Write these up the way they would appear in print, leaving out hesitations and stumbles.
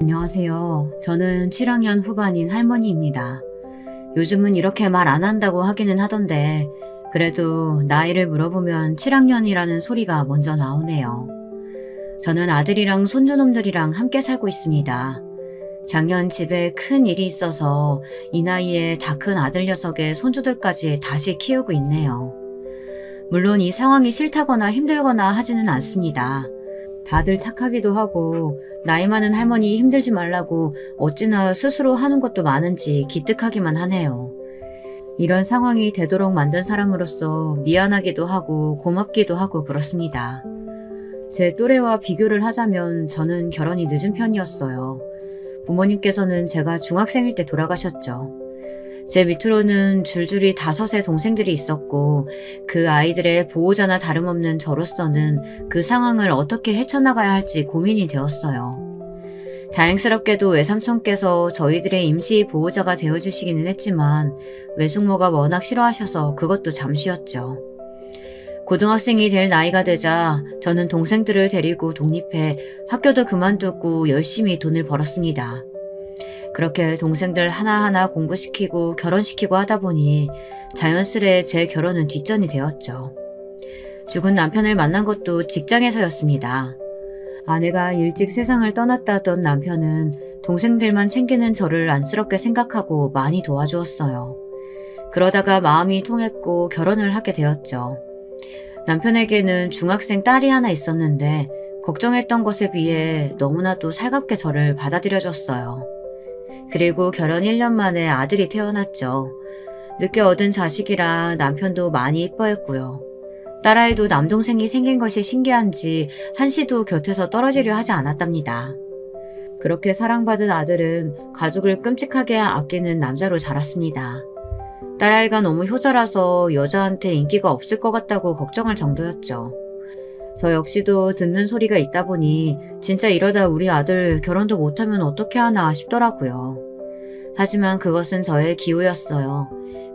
안녕하세요. 저는 7학년 후반인 할머니입니다. 요즘은 이렇게 말 안 한다고 하기는 하던데 그래도 나이를 물어보면 7학년이라는 소리가 먼저 나오네요. 저는 아들이랑 손주놈들이랑 함께 살고 있습니다. 작년 집에 큰 일이 있어서 이 나이에 다 큰 아들 녀석의 손주들까지 다시 키우고 있네요. 물론 이 상황이 싫다거나 힘들거나 하지는 않습니다. 다들 착하기도 하고 나이 많은 할머니 힘들지 말라고 어찌나 스스로 하는 것도 많은지 기특하기만 하네요. 이런 상황이 되도록 만든 사람으로서 미안하기도 하고 고맙기도 하고 그렇습니다. 제 또래와 비교를 하자면 저는 결혼이 늦은 편이었어요. 부모님께서는 제가 중학생일 때 돌아가셨죠. 제 밑으로는 줄줄이 5의 동생들이 있었고 그 아이들의 보호자나 다름없는 저로서는 그 상황을 어떻게 헤쳐나가야 할지 고민이 되었어요. 다행스럽게도 외삼촌께서 저희들의 임시 보호자가 되어주시기는 했지만 외숙모가 워낙 싫어하셔서 그것도 잠시였죠. 고등학생이 될 나이가 되자 저는 동생들을 데리고 독립해 학교도 그만두고 열심히 돈을 벌었습니다. 그렇게 동생들 하나하나 공부시키고 결혼시키고 하다 보니 자연스레 제 결혼은 뒷전이 되었죠. 죽은 남편을 만난 것도 직장에서였습니다. 아내가 일찍 세상을 떠났다던 남편은 동생들만 챙기는 저를 안쓰럽게 생각하고 많이 도와주었어요. 그러다가 마음이 통했고 결혼을 하게 되었죠. 남편에게는 중학생 딸이 하나 있었는데 걱정했던 것에 비해 너무나도 살갑게 저를 받아들여줬어요. 그리고 결혼 1년 만에 아들이 태어났죠. 늦게 얻은 자식이라 남편도 많이 이뻐했고요. 딸아이도 남동생이 생긴 것이 신기한지 한시도 곁에서 떨어지려 하지 않았답니다. 그렇게 사랑받은 아들은 가족을 끔찍하게 아끼는 남자로 자랐습니다. 딸아이가 너무 효자라서 여자한테 인기가 없을 것 같다고 걱정할 정도였죠. 저 역시도 듣는 소리가 있다 보니 진짜 이러다 우리 아들 결혼도 못하면 어떻게 하나 싶더라고요. 하지만 그것은 저의 기우였어요.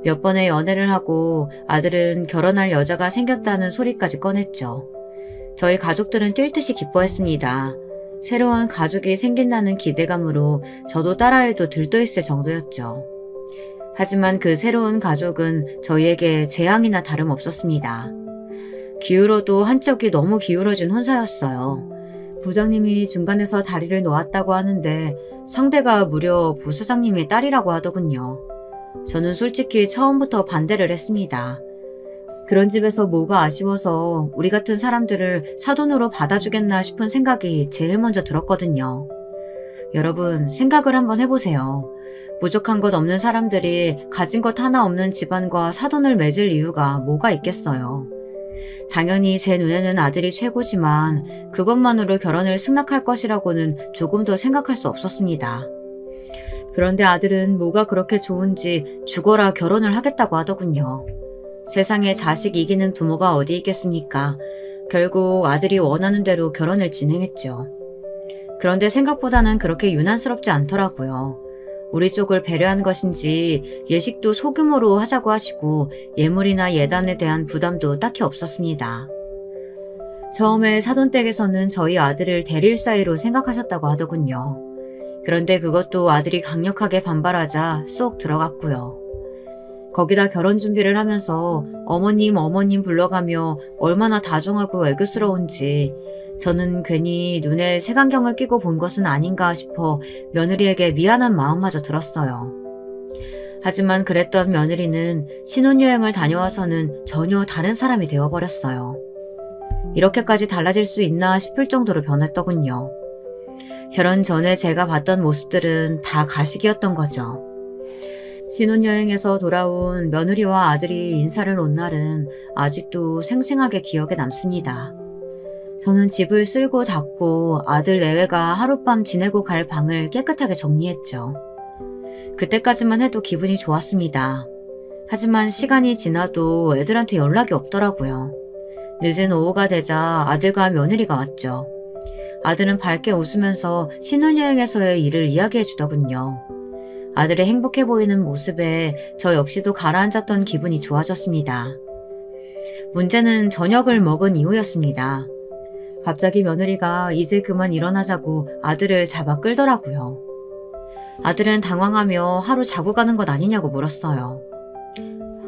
몇 번의 연애를 하고 아들은 결혼할 여자가 생겼다는 소리까지 꺼냈죠. 저희 가족들은 뛸 듯이 기뻐했습니다. 새로운 가족이 생긴다는 기대감으로 저도 딸아이도 들떠있을 정도였죠. 하지만 그 새로운 가족은 저희에게 재앙이나 다름없었습니다. 기울어도 한쪽이 너무 기울어진 혼사였어요. 부장님이 중간에서 다리를 놓았다고 하는데 상대가 무려 부사장님의 딸이라고 하더군요. 저는 솔직히 처음부터 반대를 했습니다. 그런 집에서 뭐가 아쉬워서 우리 같은 사람들을 사돈으로 받아주겠나 싶은 생각이 제일 먼저 들었거든요. 여러분, 생각을 한번 해보세요. 부족한 것 없는 사람들이 가진 것 하나 없는 집안과 사돈을 맺을 이유가 뭐가 있겠어요. 당연히 제 눈에는 아들이 최고지만 그것만으로 결혼을 승낙할 것이라고는 조금도 생각할 수 없었습니다. 그런데 아들은 뭐가 그렇게 좋은지 죽어라 결혼을 하겠다고 하더군요. 세상에 자식 이기는 부모가 어디 있겠습니까? 결국 아들이 원하는 대로 결혼을 진행했죠. 그런데 생각보다는 그렇게 유난스럽지 않더라고요. 우리 쪽을 배려한 것인지 예식도 소규모로 하자고 하시고 예물이나 예단에 대한 부담도 딱히 없었습니다. 처음에 사돈댁에서는 저희 아들을 대릴 사이로 생각하셨다고 하더군요. 그런데 그것도 아들이 강력하게 반발하자 쏙 들어갔고요. 거기다 결혼 준비를 하면서 어머님 불러가며 얼마나 다정하고 애교스러운지 저는 괜히 눈에 색안경을 끼고 본 것은 아닌가 싶어 며느리에게 미안한 마음마저 들었어요. 하지만 그랬던 며느리는 신혼여행을 다녀와서는 전혀 다른 사람이 되어버렸어요. 이렇게까지 달라질 수 있나 싶을 정도로 변했더군요. 결혼 전에 제가 봤던 모습들은 다 가식이었던 거죠. 신혼여행에서 돌아온 며느리와 아들이 인사를 온 날은 아직도 생생하게 기억에 남습니다. 저는 집을 쓸고 닦고 아들 내외가 하룻밤 지내고 갈 방을 깨끗하게 정리했죠. 그때까지만 해도 기분이 좋았습니다. 하지만 시간이 지나도 애들한테 연락이 없더라고요. 늦은 오후가 되자 아들과 며느리가 왔죠. 아들은 밝게 웃으면서 신혼여행에서의 일을 이야기해 주더군요. 아들의 행복해 보이는 모습에 저 역시도 가라앉았던 기분이 좋아졌습니다. 문제는 저녁을 먹은 이후였습니다. 갑자기 며느리가 이제 그만 일어나자고 아들을 잡아 끌더라고요. 아들은 당황하며 하루 자고 가는 것 아니냐고 물었어요.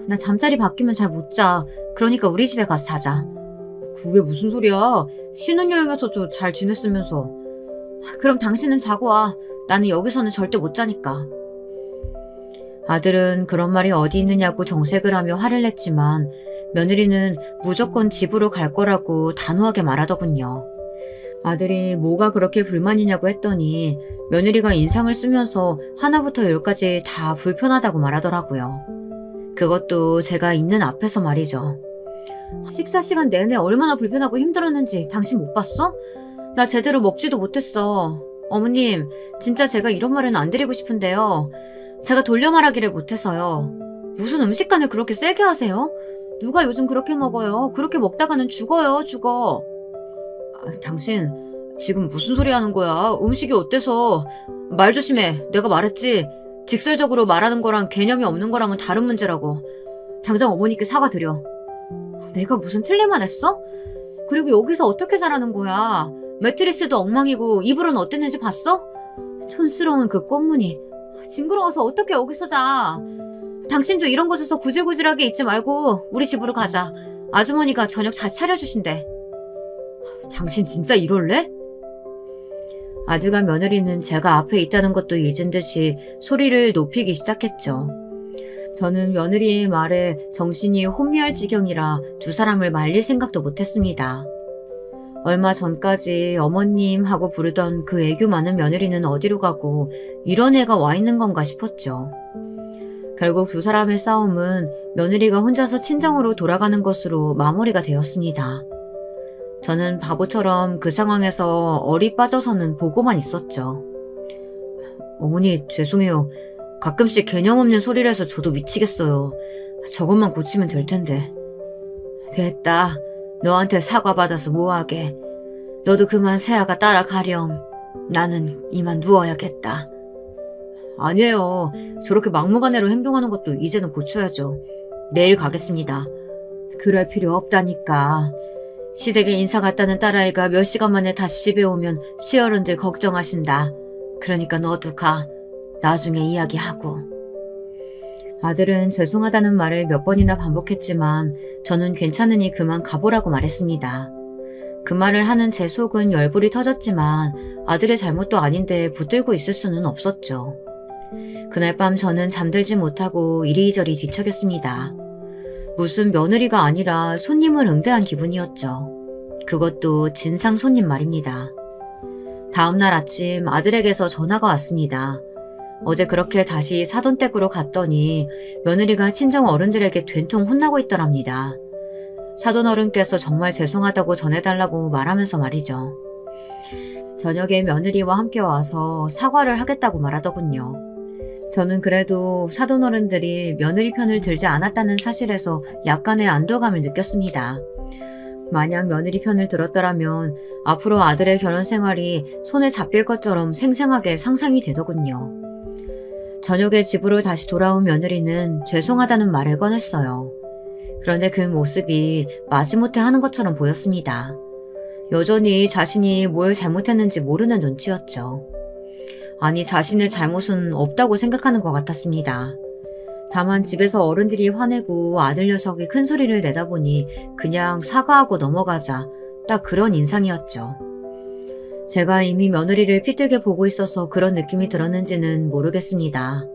나 잠자리 바뀌면 잘 못 자. 그러니까 우리 집에 가서 자자. 그게 무슨 소리야? 신혼여행에서도 잘 지냈으면서. 그럼 당신은 자고 와. 나는 여기서는 절대 못 자니까. 아들은 그런 말이 어디 있느냐고 정색을 하며 화를 냈지만 며느리는 무조건 집으로 갈 거라고 단호하게 말하더군요. 아들이 뭐가 그렇게 불만이냐고 했더니 며느리가 인상을 쓰면서 하나부터 열까지 다 불편하다고 말하더라고요. 그것도 제가 있는 앞에서 말이죠. 식사 시간 내내 얼마나 불편하고 힘들었는지 당신 못 봤어? 나 제대로 먹지도 못했어. 어머님, 진짜 제가 이런 말은 안 드리고 싶은데요. 제가 돌려 말하기를 못해서요. 무슨 음식간을 그렇게 세게 하세요? 누가 요즘 그렇게 먹어요? 그렇게 먹다가는 죽어요, 죽어. 당신 지금 무슨 소리 하는 거야? 음식이 어때서? 말 조심해. 내가 말했지. 직설적으로 말하는 거랑 개념이 없는 거랑은 다른 문제라고. 당장 어머니께 사과드려. 내가 무슨 틀린 말 했어? 그리고 여기서 어떻게 자라는 거야? 매트리스도 엉망이고 이불은 어땠는지 봤어? 촌스러운 그 꽃무늬. 징그러워서 어떻게 여기서 자? 당신도 이런 곳에서 구질구질하게 있지 말고 우리 집으로 가자. 아주머니가 저녁 잘 차려주신대. 당신 진짜 이럴래? 아들과 며느리는 제가 앞에 있다는 것도 잊은 듯이 소리를 높이기 시작했죠. 저는 며느리의 말에 정신이 혼미할 지경이라 두 사람을 말릴 생각도 못했습니다. 얼마 전까지 어머님 하고 부르던 그 애교 많은 며느리는 어디로 가고 이런 애가 와 있는 건가 싶었죠. 결국 두 사람의 싸움은 며느리가 혼자서 친정으로 돌아가는 것으로 마무리가 되었습니다. 저는 바보처럼 그 상황에서 얼이 빠져서는 보고만 있었죠. 어머니 죄송해요. 가끔씩 개념 없는 소리를 해서 저도 미치겠어요. 저것만 고치면 될 텐데. 됐다. 너한테 사과받아서 뭐하게. 너도 그만 세아가 따라가렴. 나는 이만 누워야겠다. 아니에요. 저렇게 막무가내로 행동하는 것도 이제는 고쳐야죠. 내일 가겠습니다. 그럴 필요 없다니까. 시댁에 인사 갔다는 딸아이가 몇 시간 만에 다시 집에 오면 시어른들 걱정하신다. 그러니까 너도 가. 나중에 이야기하고. 아들은 죄송하다는 말을 몇 번이나 반복했지만 저는 괜찮으니 그만 가보라고 말했습니다. 그 말을 하는 제 속은 열불이 터졌지만 아들의 잘못도 아닌데 붙들고 있을 수는 없었죠. 그날 밤 저는 잠들지 못하고 이리저리 뒤척였습니다. 무슨 며느리가 아니라 손님을 응대한 기분이었죠. 그것도 진상 손님 말입니다. 다음날 아침 아들에게서 전화가 왔습니다. 어제 그렇게 다시 사돈댁으로 갔더니 며느리가 친정 어른들에게 된통 혼나고 있더랍니다. 사돈 어른께서 정말 죄송하다고 전해달라고 말하면서 말이죠. 저녁에 며느리와 함께 와서 사과를 하겠다고 말하더군요. 저는 그래도 사돈 어른들이 며느리 편을 들지 않았다는 사실에서 약간의 안도감을 느꼈습니다. 만약 며느리 편을 들었더라면 앞으로 아들의 결혼 생활이 손에 잡힐 것처럼 생생하게 상상이 되더군요. 저녁에 집으로 다시 돌아온 며느리는 죄송하다는 말을 꺼냈어요. 그런데 그 모습이 마지못해 하는 것처럼 보였습니다. 여전히 자신이 뭘 잘못했는지 모르는 눈치였죠. 아니, 자신의 잘못은 없다고 생각하는 것 같았습니다. 다만 집에서 어른들이 화내고 아들 녀석이 큰 소리를 내다 보니 그냥 사과하고 넘어가자, 딱 그런 인상이었죠. 제가 이미 며느리를 삐뚤게 보고 있어서 그런 느낌이 들었는지는 모르겠습니다.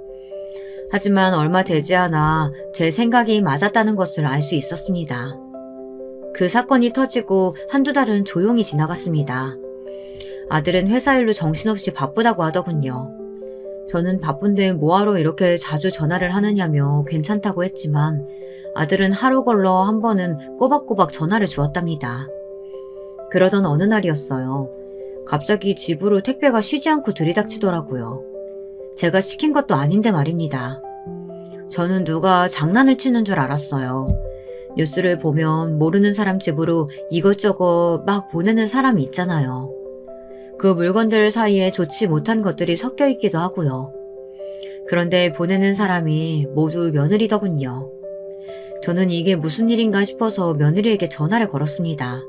하지만 얼마 되지 않아 제 생각이 맞았다는 것을 알 수 있었습니다. 그 사건이 터지고 한두 달은 조용히 지나갔습니다. 아들은 회사 일로 정신없이 바쁘다고 하더군요. 저는 바쁜데 뭐하러 이렇게 자주 전화를 하느냐며 괜찮다고 했지만 아들은 하루 걸러 한 번은 꼬박꼬박 전화를 주었답니다. 그러던 어느 날이었어요. 갑자기 집으로 택배가 쉬지 않고 들이닥치더라고요. 제가 시킨 것도 아닌데 말입니다. 저는 누가 장난을 치는 줄 알았어요. 뉴스를 보면 모르는 사람 집으로 이것저것 막 보내는 사람이 있잖아요. 그 물건들 사이에 좋지 못한 것들이 섞여 있기도 하고요. 그런데 보내는 사람이 모두 며느리더군요. 저는 이게 무슨 일인가 싶어서 며느리에게 전화를 걸었습니다.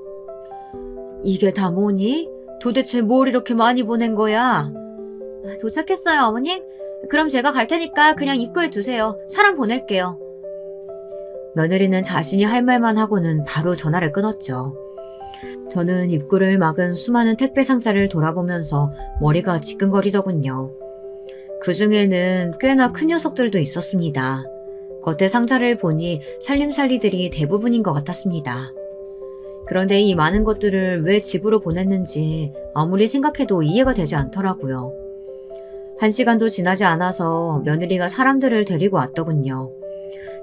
이게 다 뭐니? 도대체 뭘 이렇게 많이 보낸 거야? 도착했어요, 어머님. 그럼 제가 갈 테니까 그냥 입구에 두세요. 사람 보낼게요. 며느리는 자신이 할 말만 하고는 바로 전화를 끊었죠. 저는 입구를 막은 수많은 택배 상자를 돌아보면서 머리가 지끈거리더군요. 그 중에는 꽤나 큰 녀석들도 있었습니다. 겉에 상자를 보니 살림살이들이 대부분인 것 같았습니다. 그런데 이 많은 것들을 왜 집으로 보냈는지 아무리 생각해도 이해가 되지 않더라고요. 1시간도 지나지 않아서 며느리가 사람들을 데리고 왔더군요.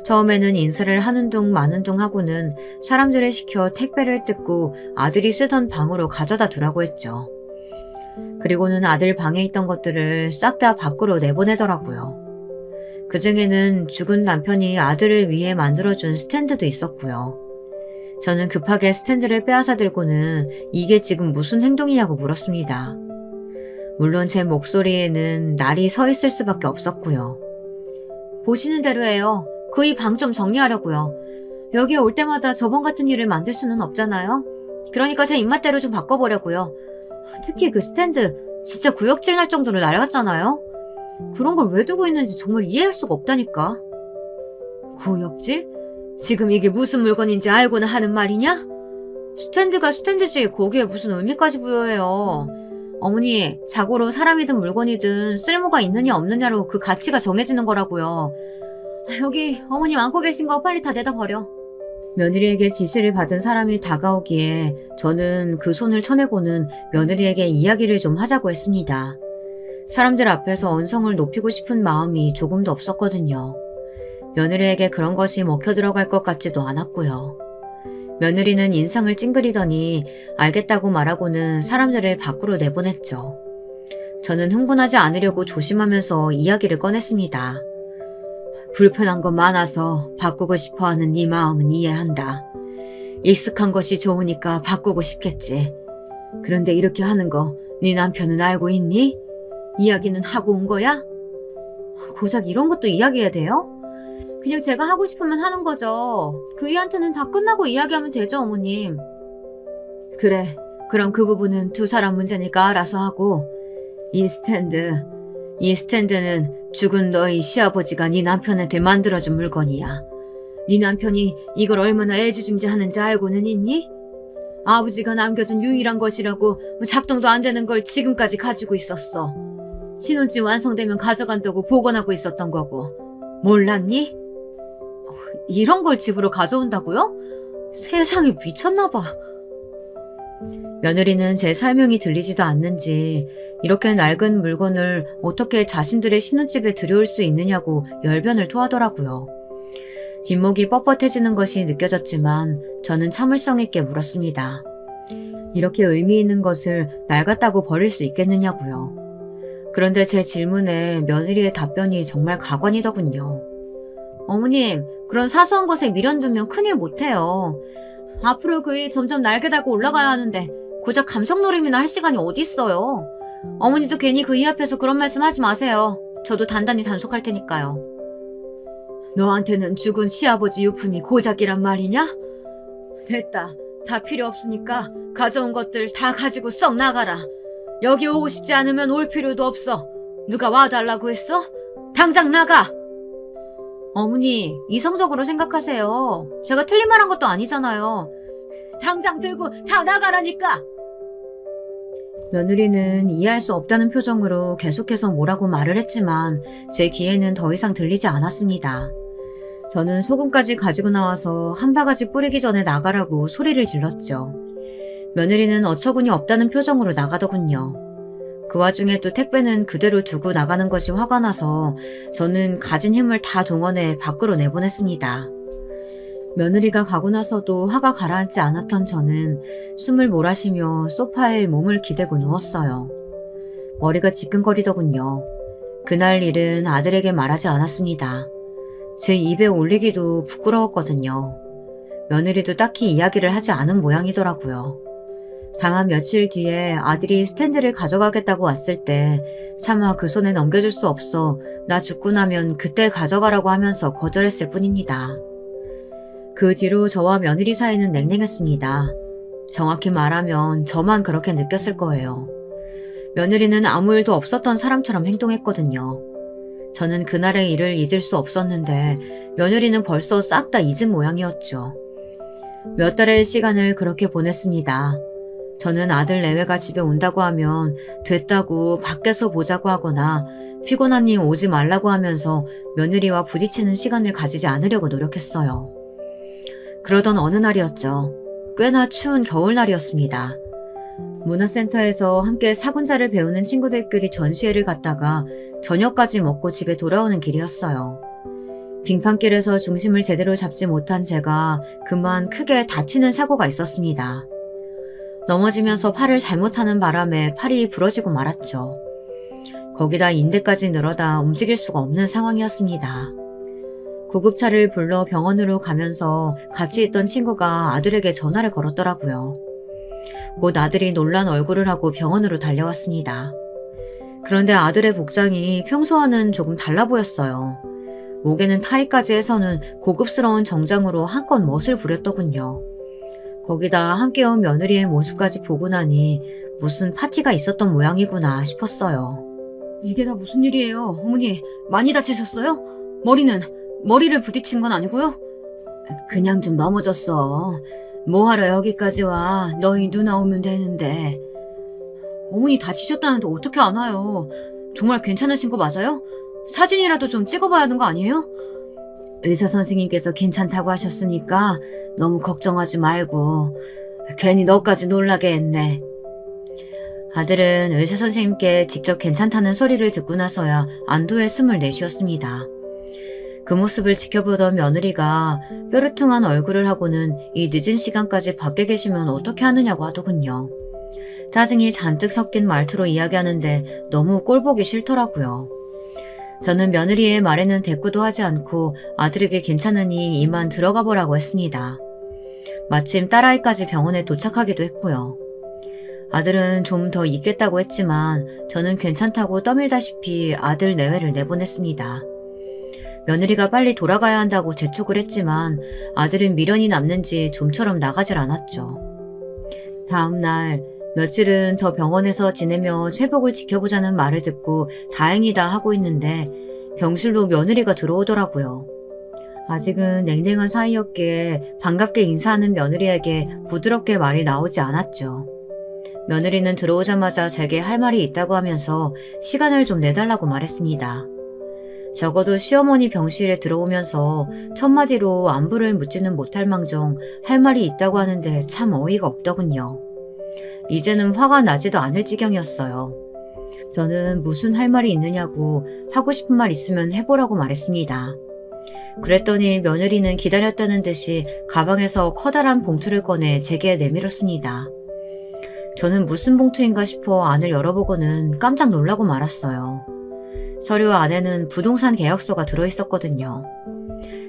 처음에는 인사를 하는 둥 마는 둥 하고는 사람들을 시켜 택배를 뜯고 아들이 쓰던 방으로 가져다 두라고 했죠. 그리고는 아들 방에 있던 것들을 싹 다 밖으로 내보내더라고요. 그 중에는 죽은 남편이 아들을 위해 만들어준 스탠드도 있었고요. 저는 급하게 스탠드를 빼앗아 들고는 이게 지금 무슨 행동이냐고 물었습니다. 물론 제 목소리에는 날이 서 있을 수밖에 없었고요. 보시는 대로예요. 그 이 방 좀 정리하려고요. 여기에 올 때마다 저번 같은 일을 만들 수는 없잖아요. 그러니까 제 입맛대로 좀 바꿔보려고요. 특히 그 스탠드 진짜 구역질 날 정도로 낡았잖아요. 그런 걸 왜 두고 있는지 정말 이해할 수가 없다니까. 구역질? 지금 이게 무슨 물건인지 알고는 하는 말이냐? 스탠드가 스탠드지 거기에 무슨 의미까지 부여해요. 어머니, 자고로 사람이든 물건이든 쓸모가 있느냐 없느냐로 그 가치가 정해지는 거라고요. 여기 어머님 안고 계신 거 빨리 다 내다 버려. 며느리에게 지시를 받은 사람이 다가오기에 저는 그 손을 쳐내고는 며느리에게 이야기를 좀 하자고 했습니다. 사람들 앞에서 언성을 높이고 싶은 마음이 조금도 없었거든요. 며느리에게 그런 것이 먹혀 들어갈 것 같지도 않았고요. 며느리는 인상을 찡그리더니 알겠다고 말하고는 사람들을 밖으로 내보냈죠. 저는 흥분하지 않으려고 조심하면서 이야기를 꺼냈습니다. 불편한 건 많아서 바꾸고 싶어하는 네 마음은 이해한다. 익숙한 것이 좋으니까 바꾸고 싶겠지. 그런데 이렇게 하는 거 네 남편은 알고 있니? 이야기는 하고 온 거야? 고작 이런 것도 이야기해야 돼요? 그냥 제가 하고 싶으면 하는 거죠. 그이한테는 다 끝나고 이야기하면 되죠, 어머님. 그래, 그럼 그 부분은 두 사람 문제니까 알아서 하고. 이 스탠드는 죽은 너희 시아버지가 네 남편한테 만들어준 물건이야. 네 남편이 이걸 얼마나 애지중지하는지 알고는 있니? 아버지가 남겨준 유일한 것이라고 작동도 안 되는 걸 지금까지 가지고 있었어. 신혼집 완성되면 가져간다고 보관하고 있었던 거고. 몰랐니? 이런 걸 집으로 가져온다고요? 세상에 미쳤나 봐. 며느리는 제 설명이 들리지도 않는지 이렇게 낡은 물건을 어떻게 자신들의 신혼집에 들여올 수 있느냐고 열변을 토하더라고요. 뒷목이 뻣뻣해지는 것이 느껴졌지만 저는 참을성 있게 물었습니다. 이렇게 의미 있는 것을 낡았다고 버릴 수 있겠느냐고요. 그런데 제 질문에 며느리의 답변이 정말 가관이더군요. 어머님, 그런 사소한 것에 미련두면 큰일 못해요. 앞으로 그 일 점점 날개 달고 올라가야 하는데 고작 감성놀이나 할 시간이 어디 있어요. 어머니도 괜히 그 이 앞에서 그런 말씀 하지 마세요. 저도 단단히 단속할 테니까요. 너한테는 죽은 시아버지 유품이 고작이란 말이냐? 됐다. 다 필요 없으니까 가져온 것들 다 가지고 썩 나가라. 여기 오고 싶지 않으면 올 필요도 없어. 누가 와달라고 했어? 당장 나가! 어머니, 이성적으로 생각하세요. 제가 틀린 말 한 것도 아니잖아요. 당장 들고 다 나가라니까! 며느리는 이해할 수 없다는 표정으로 계속해서 뭐라고 말을 했지만 제 귀에는 더 이상 들리지 않았습니다. 저는 소금까지 가지고 나와서 한 바가지 뿌리기 전에 나가라고 소리를 질렀죠. 며느리는 어처구니 없다는 표정으로 나가더군요. 그 와중에 또 택배는 그대로 두고 나가는 것이 화가 나서 저는 가진 힘을 다 동원해 밖으로 내보냈습니다. 며느리가 가고 나서도 화가 가라앉지 않았던 저는 숨을 몰아쉬며 소파에 몸을 기대고 누웠어요. 머리가 지끈거리더군요. 그날 일은 아들에게 말하지 않았습니다. 제 입에 올리기도 부끄러웠거든요. 며느리도 딱히 이야기를 하지 않은 모양이더라고요. 다만 며칠 뒤에 아들이 스탠드를 가져가겠다고 왔을 때 차마 그 손에 넘겨줄 수 없어 나 죽고 나면 그때 가져가라고 하면서 거절했을 뿐입니다. 그 뒤로 저와 며느리 사이는 냉랭했습니다. 정확히 말하면 저만 그렇게 느꼈을 거예요. 며느리는 아무 일도 없었던 사람처럼 행동했거든요. 저는 그날의 일을 잊을 수 없었는데 며느리는 벌써 싹 다 잊은 모양이었죠. 몇 달의 시간을 그렇게 보냈습니다. 저는 아들 내외가 집에 온다고 하면 됐다고 밖에서 보자고 하거나 피곤하니 오지 말라고 하면서 며느리와 부딪히는 시간을 가지지 않으려고 노력했어요. 그러던 어느 날이었죠. 꽤나 추운 겨울날이었습니다. 문화센터에서 함께 사군자를 배우는 친구들끼리 전시회를 갔다가 저녁까지 먹고 집에 돌아오는 길이었어요. 빙판길에서 중심을 제대로 잡지 못한 제가 그만 크게 다치는 사고가 있었습니다. 넘어지면서 팔을 잘못하는 바람에 팔이 부러지고 말았죠. 거기다 인대까지 늘어다 움직일 수가 없는 상황이었습니다. 구급차를 불러 병원으로 가면서 같이 있던 친구가 아들에게 전화를 걸었더라고요. 곧 아들이 놀란 얼굴을 하고 병원으로 달려왔습니다. 그런데 아들의 복장이 평소와는 조금 달라 보였어요. 목에는 타이까지 해서는 고급스러운 정장으로 한껏 멋을 부렸더군요. 거기다 함께 온 며느리의 모습까지 보고 나니 무슨 파티가 있었던 모양이구나 싶었어요. 이게 다 무슨 일이에요? 어머니, 많이 다치셨어요? 머리를 부딪힌 건 아니고요? 그냥 좀 넘어졌어. 뭐하러 여기까지 와? 너희 누나 오면 되는데. 어머니 다치셨다는데 어떻게 안 와요? 정말 괜찮으신 거 맞아요? 사진이라도 좀 찍어봐야 하는 거 아니에요? 의사 선생님께서 괜찮다고 하셨으니까 너무 걱정하지 말고. 괜히 너까지 놀라게 했네. 아들은 의사 선생님께 직접 괜찮다는 소리를 듣고 나서야 안도의 숨을 내쉬었습니다. 그 모습을 지켜보던 며느리가 뾰루퉁한 얼굴을 하고는 이 늦은 시간까지 밖에 계시면 어떻게 하느냐고 하더군요. 짜증이 잔뜩 섞인 말투로 이야기하는데 너무 꼴보기 싫더라고요. 저는 며느리의 말에는 대꾸도 하지 않고 아들에게 괜찮으니 이만 들어가 보라고 했습니다. 마침 딸아이까지 병원에 도착하기도 했고요. 아들은 좀 더 있겠다고 했지만 저는 괜찮다고 떠밀다시피 아들 내외를 내보냈습니다. 며느리가 빨리 돌아가야 한다고 재촉을 했지만 아들은 미련이 남는지 좀처럼 나가질 않았죠. 다음 날 며칠은 더 병원에서 지내며 회복을 지켜보자는 말을 듣고 다행이다 하고 있는데 병실로 며느리가 들어오더라고요. 아직은 냉랭한 사이였기에 반갑게 인사하는 며느리에게 부드럽게 말이 나오지 않았죠. 며느리는 들어오자마자 제게 할 말이 있다고 하면서 시간을 좀 내달라고 말했습니다. 적어도 시어머니 병실에 들어오면서 첫마디로 안부를 묻지는 못할 망정 할 말이 있다고 하는데 참 어이가 없더군요. 이제는 화가 나지도 않을 지경이었어요. 저는 무슨 할 말이 있느냐고 하고 싶은 말 있으면 해보라고 말했습니다. 그랬더니 며느리는 기다렸다는 듯이 가방에서 커다란 봉투를 꺼내 제게 내밀었습니다. 저는 무슨 봉투인가 싶어 안을 열어보고는 깜짝 놀라고 말았어요. 서류 안에는 부동산 계약서가 들어있었거든요.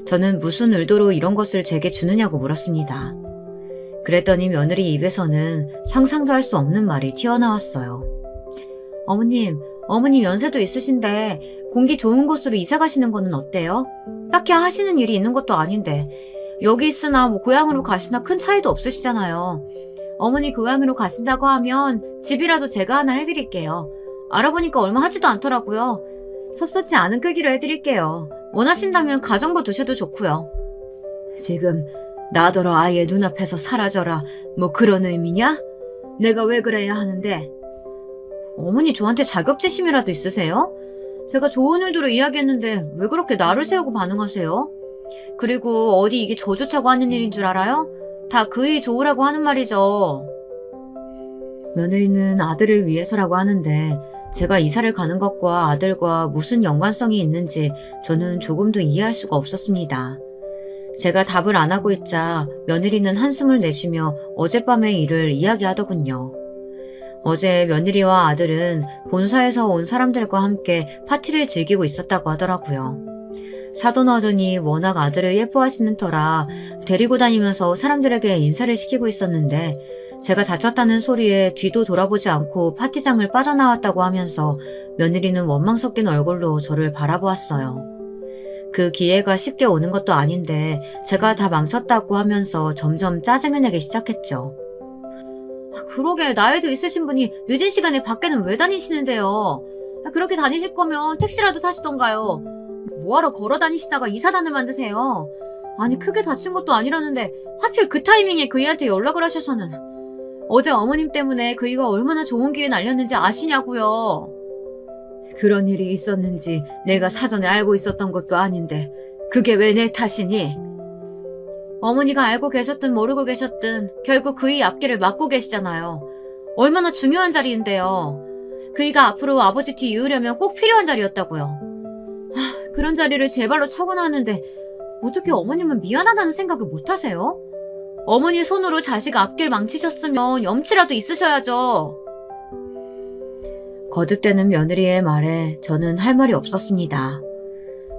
저는 무슨 의도로 이런 것을 제게 주느냐고 물었습니다. 그랬더니 며느리 입에서는 상상도 할 수 없는 말이 튀어나왔어요. 어머님 연세도 있으신데 공기 좋은 곳으로 이사 가시는 거는 어때요? 딱히 하시는 일이 있는 것도 아닌데 여기 있으나 고향으로 가시나 큰 차이도 없으시잖아요. 어머니 고향으로 가신다고 하면 집이라도 제가 하나 해드릴게요. 알아보니까 얼마 하지도 않더라고요. 섭섭지 않은 크기로 해드릴게요. 원하신다면 가정부 두셔도 좋고요. 지금 나더러 아예 눈앞에서 사라져라 뭐 그런 의미냐? 내가 왜 그래야 하는데? 어머니 저한테 자격지심이라도 있으세요? 제가 좋은 의도로 이야기했는데 왜 그렇게 나를 세우고 반응하세요? 그리고 어디 이게 저 좋자고 하는 일인 줄 알아요? 다 그이 좋으라고 하는 말이죠. 며느리는 아들을 위해서라고 하는데 제가 이사를 가는 것과 아들과 무슨 연관성이 있는지 저는 조금도 이해할 수가 없었습니다. 제가 답을 안 하고 있자 며느리는 한숨을 내쉬며 어젯밤의 일을 이야기하더군요. 어제 며느리와 아들은 본사에서 온 사람들과 함께 파티를 즐기고 있었다고 하더라고요. 사돈어른이 워낙 아들을 예뻐하시는 터라 데리고 다니면서 사람들에게 인사를 시키고 있었는데 제가 다쳤다는 소리에 뒤도 돌아보지 않고 파티장을 빠져나왔다고 하면서 며느리는 원망 섞인 얼굴로 저를 바라보았어요. 그 기회가 쉽게 오는 것도 아닌데 제가 다 망쳤다고 하면서 점점 짜증을 내기 시작했죠. 그러게 나이도 있으신 분이 늦은 시간에 밖에는 왜 다니시는데요? 그렇게 다니실 거면 택시라도 타시던가요. 뭐하러 걸어 다니시다가 이사단을 만드세요? 아니 크게 다친 것도 아니라는데 하필 그 타이밍에 그이한테 연락을 하셔서는. 어제 어머님 때문에 그이가 얼마나 좋은 기회 날렸는지 아시냐고요. 그런 일이 있었는지 내가 사전에 알고 있었던 것도 아닌데 그게 왜 내 탓이니? 어머니가 알고 계셨든 모르고 계셨든 결국 그이 앞길을 막고 계시잖아요. 얼마나 중요한 자리인데요. 그이가 앞으로 아버지 뒤 이으려면 꼭 필요한 자리였다고요. 그런 자리를 제 발로 차고 나왔는데 어떻게 어머님은 미안하다는 생각을 못하세요? 어머니 손으로 자식 앞길 망치셨으면 염치라도 있으셔야죠. 거듭되는 며느리의 말에 저는 할 말이 없었습니다.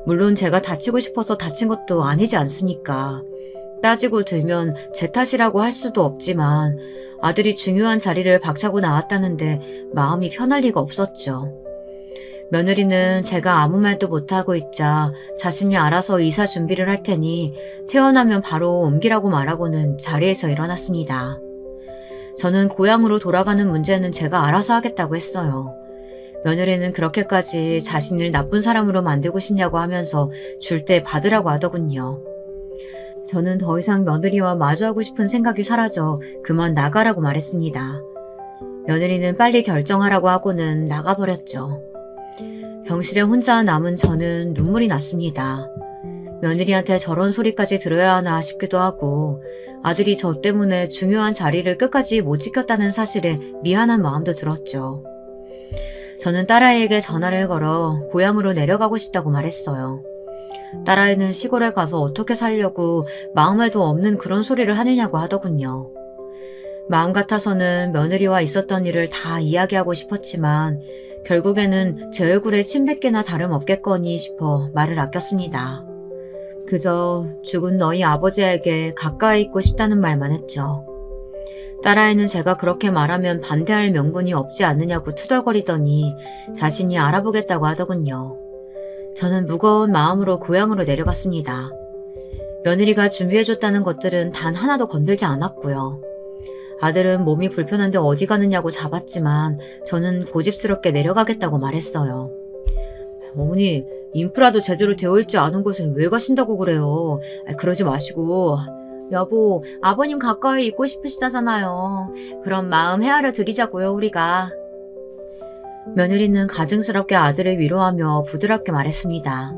물론 제가 다치고 싶어서 다친 것도 아니지 않습니까? 따지고 들면 제 탓이라고 할 수도 없지만 아들이 중요한 자리를 박차고 나왔다는데 마음이 편할 리가 없었죠. 며느리는 제가 아무 말도 못하고 있자 자신이 알아서 이사 준비를 할 테니 퇴원하면 바로 옮기라고 말하고는 자리에서 일어났습니다. 저는 고향으로 돌아가는 문제는 제가 알아서 하겠다고 했어요. 며느리는 그렇게까지 자신을 나쁜 사람으로 만들고 싶냐고 하면서 줄 때 받으라고 하더군요. 저는 더 이상 며느리와 마주하고 싶은 생각이 사라져 그만 나가라고 말했습니다. 며느리는 빨리 결정하라고 하고는 나가버렸죠. 병실에 혼자 남은 저는 눈물이 났습니다. 며느리한테 저런 소리까지 들어야 하나 싶기도 하고 아들이 저 때문에 중요한 자리를 끝까지 못 지켰다는 사실에 미안한 마음도 들었죠. 저는 딸아이에게 전화를 걸어 고향으로 내려가고 싶다고 말했어요. 딸아이는 시골에 가서 어떻게 살려고 마음에도 없는 그런 소리를 하느냐고 하더군요. 마음 같아서는 며느리와 있었던 일을 다 이야기하고 싶었지만 결국에는 제 얼굴에 침 뱉기나 다름없겠거니 싶어 말을 아꼈습니다. 그저 죽은 너희 아버지에게 가까이 있고 싶다는 말만 했죠. 딸아이는 제가 그렇게 말하면 반대할 명분이 없지 않느냐고 투덜거리더니 자신이 알아보겠다고 하더군요. 저는 무거운 마음으로 고향으로 내려갔습니다. 며느리가 준비해줬다는 것들은 단 하나도 건들지 않았고요. 아들은 몸이 불편한데 어디 가느냐고 잡았지만 저는 고집스럽게 내려가겠다고 말했어요. 어머니, 인프라도 제대로 되어 있지 않은 곳에 왜 가신다고 그래요? 그러지 마시고. 여보, 아버님 가까이 있고 싶으시다잖아요. 그럼 마음 헤아려 드리자고요, 우리가. 며느리는 가증스럽게 아들을 위로하며 부드럽게 말했습니다.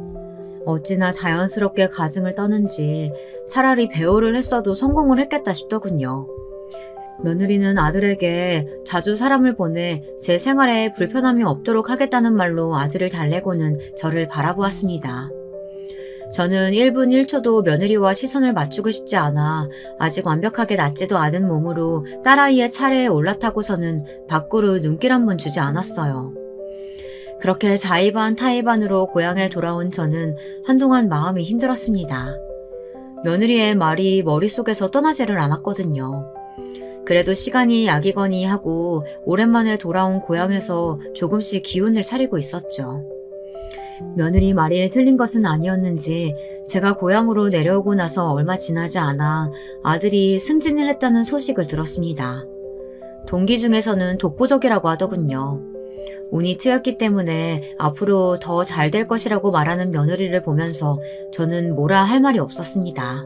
어찌나 자연스럽게 가증을 떠는지 차라리 배우를 했어도 성공을 했겠다 싶더군요. 며느리는 아들에게 자주 사람을 보내 제 생활에 불편함이 없도록 하겠다는 말로 아들을 달래고는 저를 바라보았습니다. 저는 1분 1초도 며느리와 시선을 맞추고 싶지 않아 아직 완벽하게 낫지도 않은 몸으로 딸아이의 차례에 올라타고서는 밖으로 눈길 한 번 주지 않았어요. 그렇게 자의반 타의반으로 고향에 돌아온 저는 한동안 마음이 힘들었습니다. 며느리의 말이 머릿속에서 떠나지를 않았거든요. 그래도 시간이 약이거니 하고 오랜만에 돌아온 고향에서 조금씩 기운을 차리고 있었죠. 며느리 말이 틀린 것은 아니었는지 제가 고향으로 내려오고 나서 얼마 지나지 않아 아들이 승진을 했다는 소식을 들었습니다. 동기 중에서는 독보적이라고 하더군요. 운이 트였기 때문에 앞으로 더 잘 될 것이라고 말하는 며느리를 보면서 저는 뭐라 할 말이 없었습니다.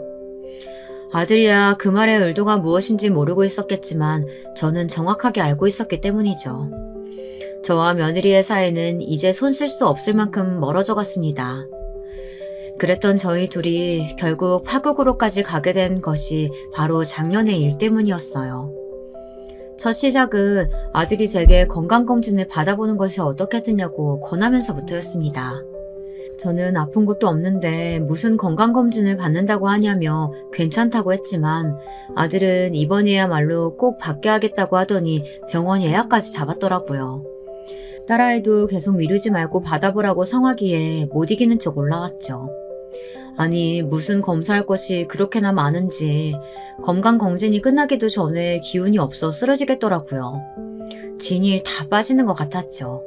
아들이야 그 말의 의도가 무엇인지 모르고 있었겠지만 저는 정확하게 알고 있었기 때문이죠. 저와 며느리의 사이는 이제 손 쓸 수 없을 만큼 멀어져 갔습니다. 그랬던 저희 둘이 결국 파국으로까지 가게 된 것이 바로 작년의 일 때문이었어요. 첫 시작은 아들이 제게 건강검진을 받아보는 것이 어떻겠느냐고 권하면서부터였습니다. 저는 아픈 것도 없는데 무슨 건강검진을 받는다고 하냐며 괜찮다고 했지만 아들은 이번에야말로 꼭 받게 하겠다고 하더니 병원 예약까지 잡았더라고요. 딸아이도 계속 미루지 말고 받아보라고 성하기에 못 이기는 척 올라왔죠. 아니 무슨 검사할 것이 그렇게나 많은지 건강검진이 끝나기도 전에 기운이 없어 쓰러지겠더라고요. 진이 다 빠지는 것 같았죠.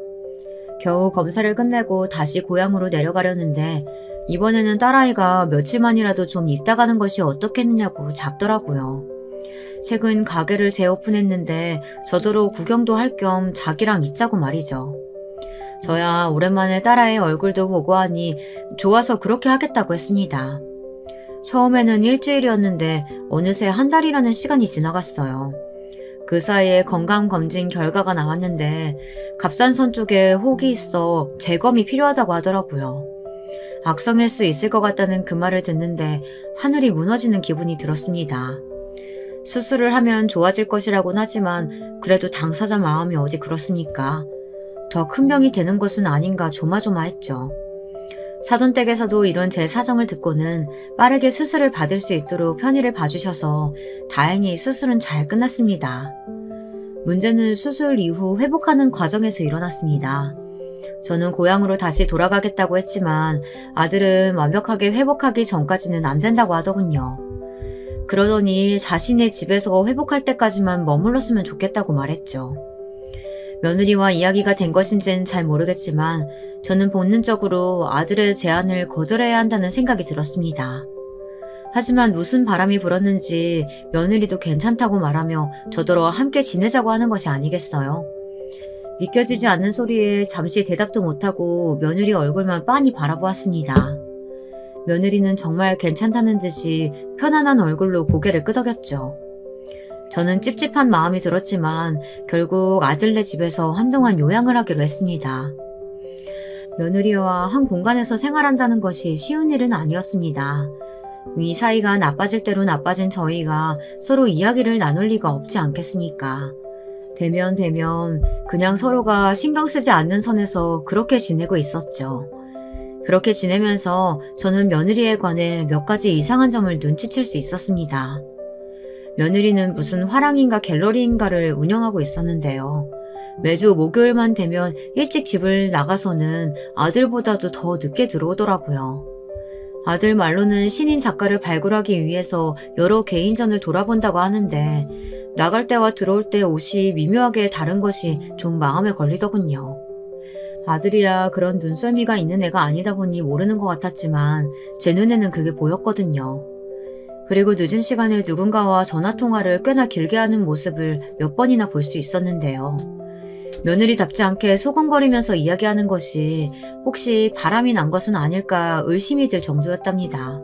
겨우 검사를 끝내고 다시 고향으로 내려가려는데 이번에는 딸아이가 며칠만이라도 좀 있다 가는 것이 어떻겠느냐고 잡더라고요. 최근 가게를 재오픈했는데 저더러 구경도 할 겸 자기랑 있자고 말이죠. 저야 오랜만에 딸아이 얼굴도 보고 하니 좋아서 그렇게 하겠다고 했습니다. 처음에는 일주일이었는데 어느새 한 달이라는 시간이 지나갔어요. 그 사이에 건강검진 결과가 나왔는데 갑상선 쪽에 혹이 있어 재검이 필요하다고 하더라고요. 악성일 수 있을 것 같다는 그 말을 듣는데 하늘이 무너지는 기분이 들었습니다. 수술을 하면 좋아질 것이라고는 하지만 그래도 당사자 마음이 어디 그렇습니까? 더 큰 병이 되는 것은 아닌가 조마조마했죠. 사돈댁에서도 이런 제 사정을 듣고는 빠르게 수술을 받을 수 있도록 편의를 봐주셔서 다행히 수술은 잘 끝났습니다. 문제는 수술 이후 회복하는 과정에서 일어났습니다. 저는 고향으로 다시 돌아가겠다고 했지만 아들은 완벽하게 회복하기 전까지는 안 된다고 하더군요. 그러더니 자신의 집에서 회복할 때까지만 머물렀으면 좋겠다고 말했죠. 며느리와 이야기가 된 것인지는 잘 모르겠지만 저는 본능적으로 아들의 제안을 거절해야 한다는 생각이 들었습니다. 하지만 무슨 바람이 불었는지 며느리도 괜찮다고 말하며 저더러 함께 지내자고 하는 것이 아니겠어요. 믿겨지지 않는 소리에 잠시 대답도 못하고 며느리 얼굴만 빤히 바라보았습니다. 며느리는 정말 괜찮다는 듯이 편안한 얼굴로 고개를 끄덕였죠. 저는 찝찝한 마음이 들었지만 결국 아들네 집에서 한동안 요양을 하기로 했습니다. 며느리와 한 공간에서 생활한다는 것이 쉬운 일은 아니었습니다. 위 사이가 나빠질 대로 나빠진 저희가 서로 이야기를 나눌 리가 없지 않겠습니까? 되면 그냥 서로가 신경 쓰지 않는 선에서 그렇게 지내고 있었죠. 그렇게 지내면서 저는 며느리에 관해 몇 가지 이상한 점을 눈치챌 수 있었습니다. 며느리는 무슨 화랑인가 갤러리인가를 운영하고 있었는데요. 매주 목요일만 되면 일찍 집을 나가서는 아들보다도 더 늦게 들어오더라고요. 아들 말로는 신인 작가를 발굴하기 위해서 여러 개인전을 돌아본다고 하는데 나갈 때와 들어올 때 옷이 미묘하게 다른 것이 좀 마음에 걸리더군요. 아들이야 그런 눈썰미가 있는 애가 아니다 보니 모르는 것 같았지만 제 눈에는 그게 보였거든요. 그리고 늦은 시간에 누군가와 전화통화를 꽤나 길게 하는 모습을 몇 번이나 볼 수 있었는데요. 며느리답지 않게 소곤거리면서 이야기하는 것이 혹시 바람이 난 것은 아닐까 의심이 들 정도였답니다.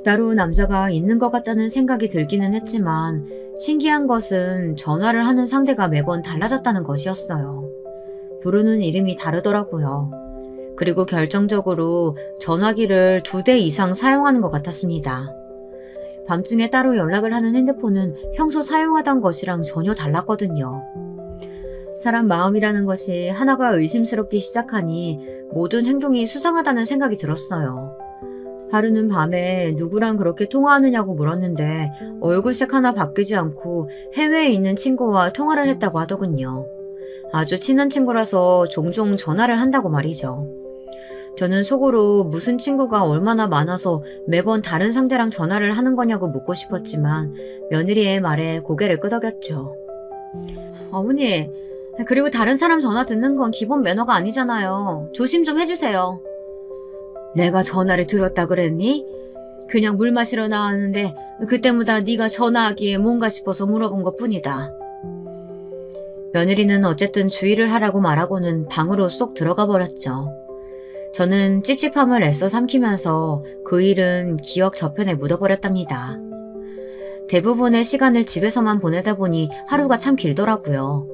따로 남자가 있는 것 같다는 생각이 들기는 했지만 신기한 것은 전화를 하는 상대가 매번 달라졌다는 것이었어요. 부르는 이름이 다르더라고요. 그리고 결정적으로 전화기를 2대 이상 사용하는 것 같았습니다. 밤중에 따로 연락을 하는 핸드폰은 평소 사용하던 것이랑 전혀 달랐거든요. 사람 마음이라는 것이 하나가 의심스럽기 시작하니 모든 행동이 수상하다는 생각이 들었어요. 하루는 밤에 누구랑 그렇게 통화하느냐고 물었는데 얼굴색 하나 바뀌지 않고 해외에 있는 친구와 통화를 했다고 하더군요. 아주 친한 친구라서 종종 전화를 한다고 말이죠. 저는 속으로 무슨 친구가 얼마나 많아서 매번 다른 상대랑 전화를 하는 거냐고 묻고 싶었지만 며느리의 말에 고개를 끄덕였죠. 어머니, 그리고 다른 사람 전화 듣는 건 기본 매너가 아니잖아요. 조심 좀 해주세요. 내가 전화를 들었다 그랬니? 그냥 물 마시러 나왔는데 그때마다 네가 전화하기에 뭔가 싶어서 물어본 것뿐이다. 며느리는 어쨌든 주의를 하라고 말하고는 방으로 쏙 들어가 버렸죠. 저는 찝찝함을 애써 삼키면서 그 일은 기억 저편에 묻어버렸답니다. 대부분의 시간을 집에서만 보내다 보니 하루가 참 길더라고요.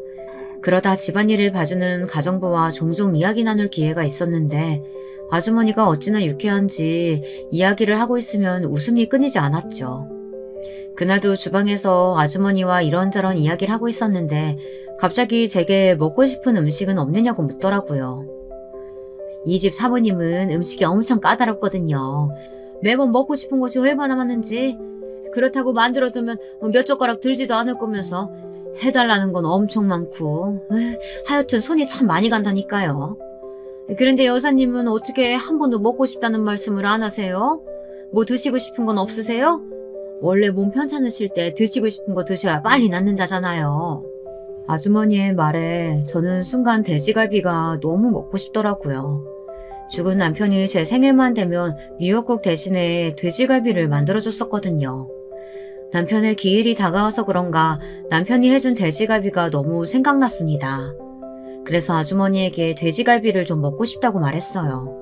그러다 집안일을 봐주는 가정부와 종종 이야기 나눌 기회가 있었는데 아주머니가 어찌나 유쾌한지 이야기를 하고 있으면 웃음이 끊이지 않았죠. 그날도 주방에서 아주머니와 이런저런 이야기를 하고 있었는데 갑자기 제게 먹고 싶은 음식은 없느냐고 묻더라고요. 이 집 사모님은 음식이 엄청 까다롭거든요. 매번 먹고 싶은 것이 얼마나 많은지. 그렇다고 만들어두면 몇 젓가락 들지도 않을 거면서 해달라는 건 엄청 많고 하여튼 손이 참 많이 간다니까요. 그런데 여사님은 어떻게 한 번도 먹고 싶다는 말씀을 안 하세요? 뭐 드시고 싶은 건 없으세요? 원래 몸 편찮으실 때 드시고 싶은 거 드셔야 빨리 낫는다잖아요. 아주머니의 말에 저는 순간 돼지갈비가 너무 먹고 싶더라고요. 죽은 남편이 제 생일만 되면 미역국 대신에 돼지갈비를 만들어줬었거든요. 남편의 기일이 다가와서 그런가 남편이 해준 돼지갈비가 너무 생각났습니다. 그래서 아주머니에게 돼지갈비를 좀 먹고 싶다고 말했어요.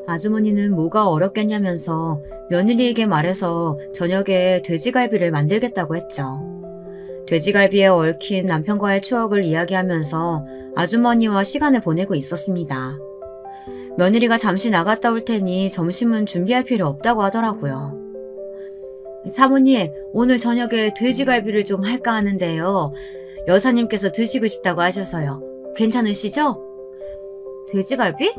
아주머니는 뭐가 어렵겠냐면서 며느리에게 말해서 저녁에 돼지갈비를 만들겠다고 했죠. 돼지갈비에 얽힌 남편과의 추억을 이야기하면서 아주머니와 시간을 보내고 있었습니다. 며느리가 잠시 나갔다 올 테니 점심은 준비할 필요 없다고 하더라고요. 사모님, 오늘 저녁에 돼지갈비를 좀 할까 하는데요. 여사님께서 드시고 싶다고 하셔서요. 괜찮으시죠? 돼지갈비?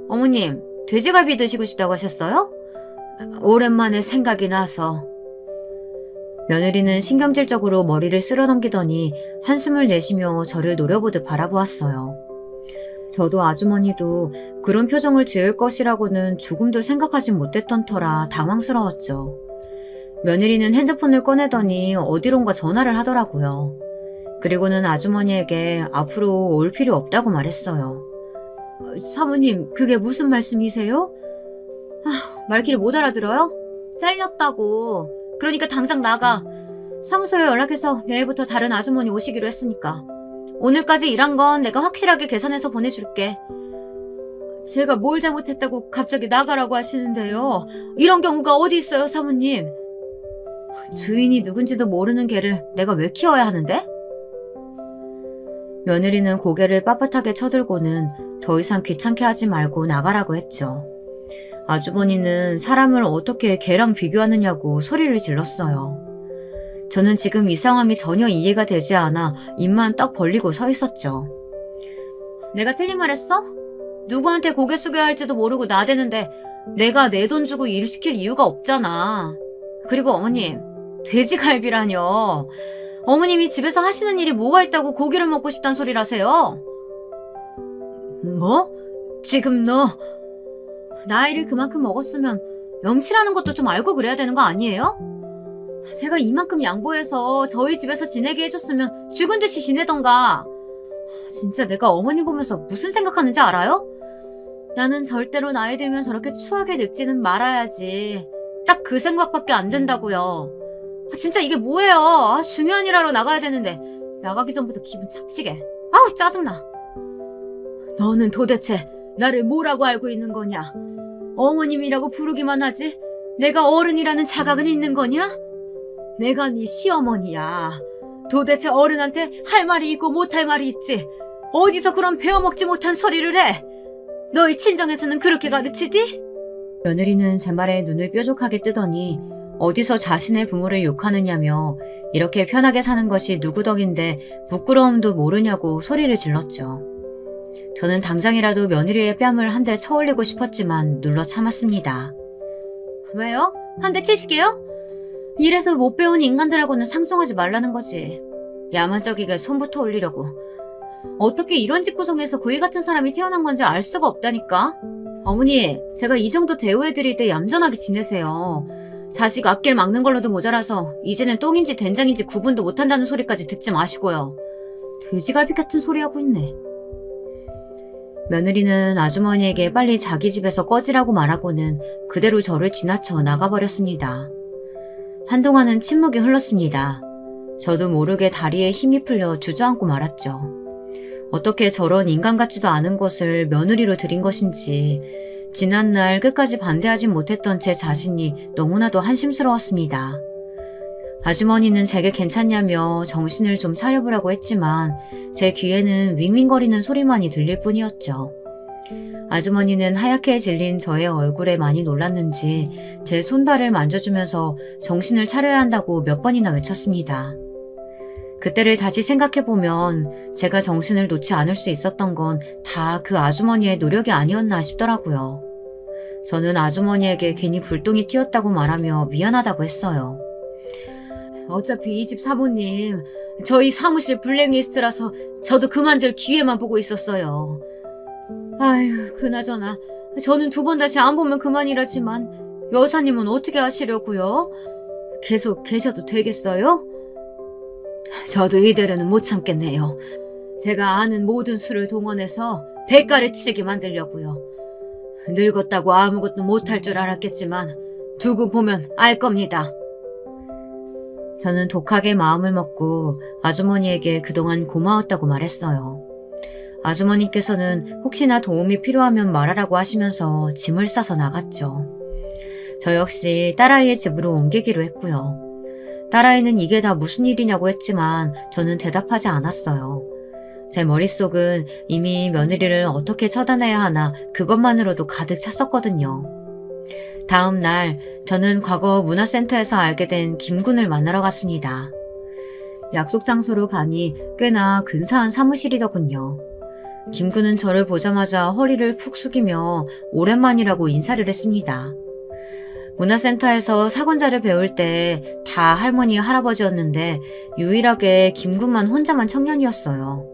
어머님, 돼지갈비 드시고 싶다고 하셨어요? 오랜만에 생각이 나서. 며느리는 신경질적으로 머리를 쓸어넘기더니 한숨을 내쉬며 저를 노려보듯 바라보았어요. 저도 아주머니도 그런 표정을 지을 것이라고는 조금도 생각하지 못했던 터라 당황스러웠죠. 며느리는 핸드폰을 꺼내더니 어디론가 전화를 하더라고요. 그리고는 아주머니에게 앞으로 올 필요 없다고 말했어요. 사모님, 그게 무슨 말씀이세요? 말귀를 못 알아들어요? 잘렸다고. 그러니까 당장 나가. 사무소에 연락해서 내일부터 다른 아주머니 오시기로 했으니까. 오늘까지 일한 건 내가 확실하게 계산해서 보내줄게. 제가 뭘 잘못했다고 갑자기 나가라고 하시는데요. 이런 경우가 어디 있어요, 사모님? 주인이 누군지도 모르는 개를 내가 왜 키워야 하는데? 며느리는 고개를 빳빳하게 쳐들고는 더 이상 귀찮게 하지 말고 나가라고 했죠. 아주머니는 사람을 어떻게 개랑 비교하느냐고 소리를 질렀어요. 저는 지금 이 상황이 전혀 이해가 되지 않아 입만 딱 벌리고 서 있었죠. 내가 틀린 말 했어? 누구한테 고개 숙여야 할지도 모르고 나대는데 내가 내 돈 주고 일 시킬 이유가 없잖아. 그리고 어머님, 돼지갈비라뇨. 어머님이 집에서 하시는 일이 뭐가 있다고 고기를 먹고 싶단 소리라세요? 뭐? 지금 너 나이를 그만큼 먹었으면 염치라는 것도 좀 알고 그래야 되는 거 아니에요? 제가 이만큼 양보해서 저희 집에서 지내게 해줬으면 죽은 듯이 지내던가. 진짜 내가 어머님 보면서 무슨 생각하는지 알아요? 나는 절대로 나이 들면 저렇게 추하게 늙지는 말아야지. 딱 그 생각밖에 안 든다고요. 진짜 이게 뭐예요? 중요한 일 하러 나가야 되는데 나가기 전부터 기분 잡치게. 아우 짜증나. 너는 도대체 나를 뭐라고 알고 있는 거냐? 어머님이라고 부르기만 하지 내가 어른이라는 자각은 있는 거냐? 내가 네 시어머니야. 도대체 어른한테 할 말이 있고 못할 말이 있지. 어디서 그런 배워먹지 못한 소리를 해? 너희 친정에서는 그렇게 가르치디? 며느리는 제 말에 눈을 뾰족하게 뜨더니 어디서 자신의 부모를 욕하느냐며 이렇게 편하게 사는 것이 누구 덕인데 부끄러움도 모르냐고 소리를 질렀죠. 저는 당장이라도 며느리의 뺨을 한 대 쳐올리고 싶었지만 눌러 참았습니다. 왜요? 한 대 치시게요? 이래서 못 배운 인간들하고는 상종하지 말라는 거지. 야만적이게 손부터 올리려고. 어떻게 이런 집구성에서 그이 같은 사람이 태어난 건지 알 수가 없다니까. 어머니, 제가 이 정도 대우해드릴 때 얌전하게 지내세요. 자식 앞길 막는 걸로도 모자라서 이제는 똥인지 된장인지 구분도 못한다는 소리까지 듣지 마시고요. 돼지갈비 같은 소리 하고 있네. 며느리는 아주머니에게 빨리 자기 집에서 꺼지라고 말하고는 그대로 저를 지나쳐 나가버렸습니다. 한동안은 침묵이 흘렀습니다. 저도 모르게 다리에 힘이 풀려 주저앉고 말았죠. 어떻게 저런 인간 같지도 않은 것을 며느리로 들인 것인지 지난날 끝까지 반대하지 못했던 제 자신이 너무나도 한심스러웠습니다. 아주머니는 제게 괜찮냐며 정신을 좀 차려보라고 했지만 제 귀에는 윙윙거리는 소리만이 들릴 뿐이었죠. 아주머니는 하얗게 질린 저의 얼굴에 많이 놀랐는지 제 손발을 만져주면서 정신을 차려야 한다고 몇 번이나 외쳤습니다. 그때를 다시 생각해보면 제가 정신을 놓지 않을 수 있었던 건 다 그 아주머니의 노력이 아니었나 싶더라고요. 저는 아주머니에게 괜히 불똥이 튀었다고 말하며 미안하다고 했어요. 어차피 이 집 사모님, 저희 사무실 블랙리스트라서 저도 그만둘 기회만 보고 있었어요. 아휴, 그나저나 저는 2번 다시 안 보면 그만이라지만 여사님은 어떻게 하시려고요? 계속 계셔도 되겠어요? 저도 이대로는 못 참겠네요. 제가 아는 모든 수를 동원해서 대가를 치르게 만들려고요. 늙었다고 아무것도 못할 줄 알았겠지만 두고 보면 알 겁니다. 저는 독하게 마음을 먹고 아주머니에게 그동안 고마웠다고 말했어요. 아주머니께서는 혹시나 도움이 필요하면 말하라고 하시면서 짐을 싸서 나갔죠. 저 역시 딸아이의 집으로 옮기기로 했고요. 딸아이는 이게 다 무슨 일이냐고 했지만 저는 대답하지 않았어요. 제 머릿속은 이미 며느리를 어떻게 처단해야 하나 그것만으로도 가득 찼었거든요. 다음 날 저는 과거 문화센터에서 알게 된 김군을 만나러 갔습니다. 약속 장소로 가니 꽤나 근사한 사무실이더군요. 김군은 저를 보자마자 허리를 푹 숙이며 오랜만이라고 인사를 했습니다. 문화센터에서 사군자를 배울 때 다 할머니, 할아버지였는데 유일하게 김군만 혼자만 청년이었어요.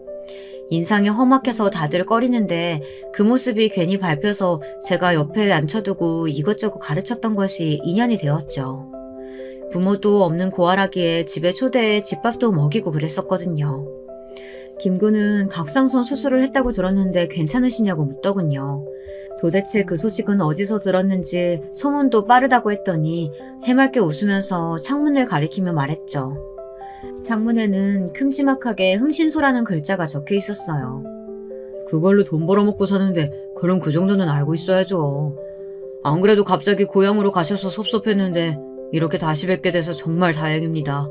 인상이 험악해서 다들 꺼리는데 그 모습이 괜히 밟혀서 제가 옆에 앉혀두고 이것저것 가르쳤던 것이 인연이 되었죠. 부모도 없는 고아라기에 집에 초대해 집밥도 먹이고 그랬었거든요. 김군은 갑상선 수술을 했다고 들었는데 괜찮으시냐고 묻더군요. 도대체 그 소식은 어디서 들었는지 소문도 빠르다고 했더니 해맑게 웃으면서 창문을 가리키며 말했죠. 창문에는 큼지막하게 흥신소라는 글자가 적혀 있었어요. 그걸로 돈 벌어먹고 사는데 그럼 그 정도는 알고 있어야죠. 안 그래도 갑자기 고향으로 가셔서 섭섭했는데 이렇게 다시 뵙게 돼서 정말 다행입니다.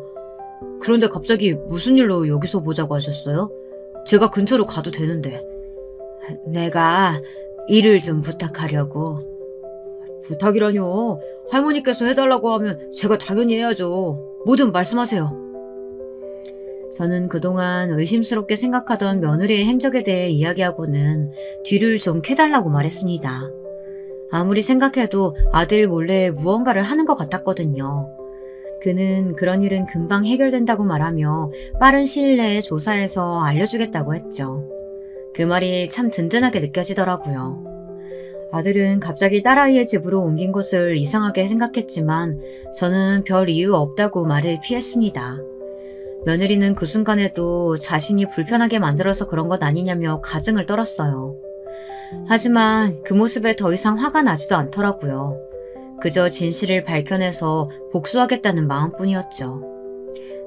그런데 갑자기 무슨 일로 여기서 보자고 하셨어요? 제가 근처로 가도 되는데. 내가 일을 좀 부탁하려고. 부탁이라뇨. 할머니께서 해달라고 하면 제가 당연히 해야죠. 뭐든 말씀하세요. 저는 그동안 의심스럽게 생각하던 며느리의 행적에 대해 이야기하고는 뒤를 좀 캐달라고 말했습니다. 아무리 생각해도 아들 몰래 무언가를 하는 것 같았거든요. 그는 그런 일은 금방 해결된다고 말하며 빠른 시일 내에 조사해서 알려주겠다고 했죠. 그 말이 참 든든하게 느껴지더라고요. 아들은 갑자기 딸아이의 집으로 옮긴 것을 이상하게 생각했지만 저는 별 이유 없다고 말을 피했습니다. 며느리는 그 순간에도 자신이 불편하게 만들어서 그런 것 아니냐며 가증을 떨었어요. 하지만 그 모습에 더 이상 화가 나지도 않더라고요. 그저 진실을 밝혀내서 복수하겠다는 마음뿐이었죠.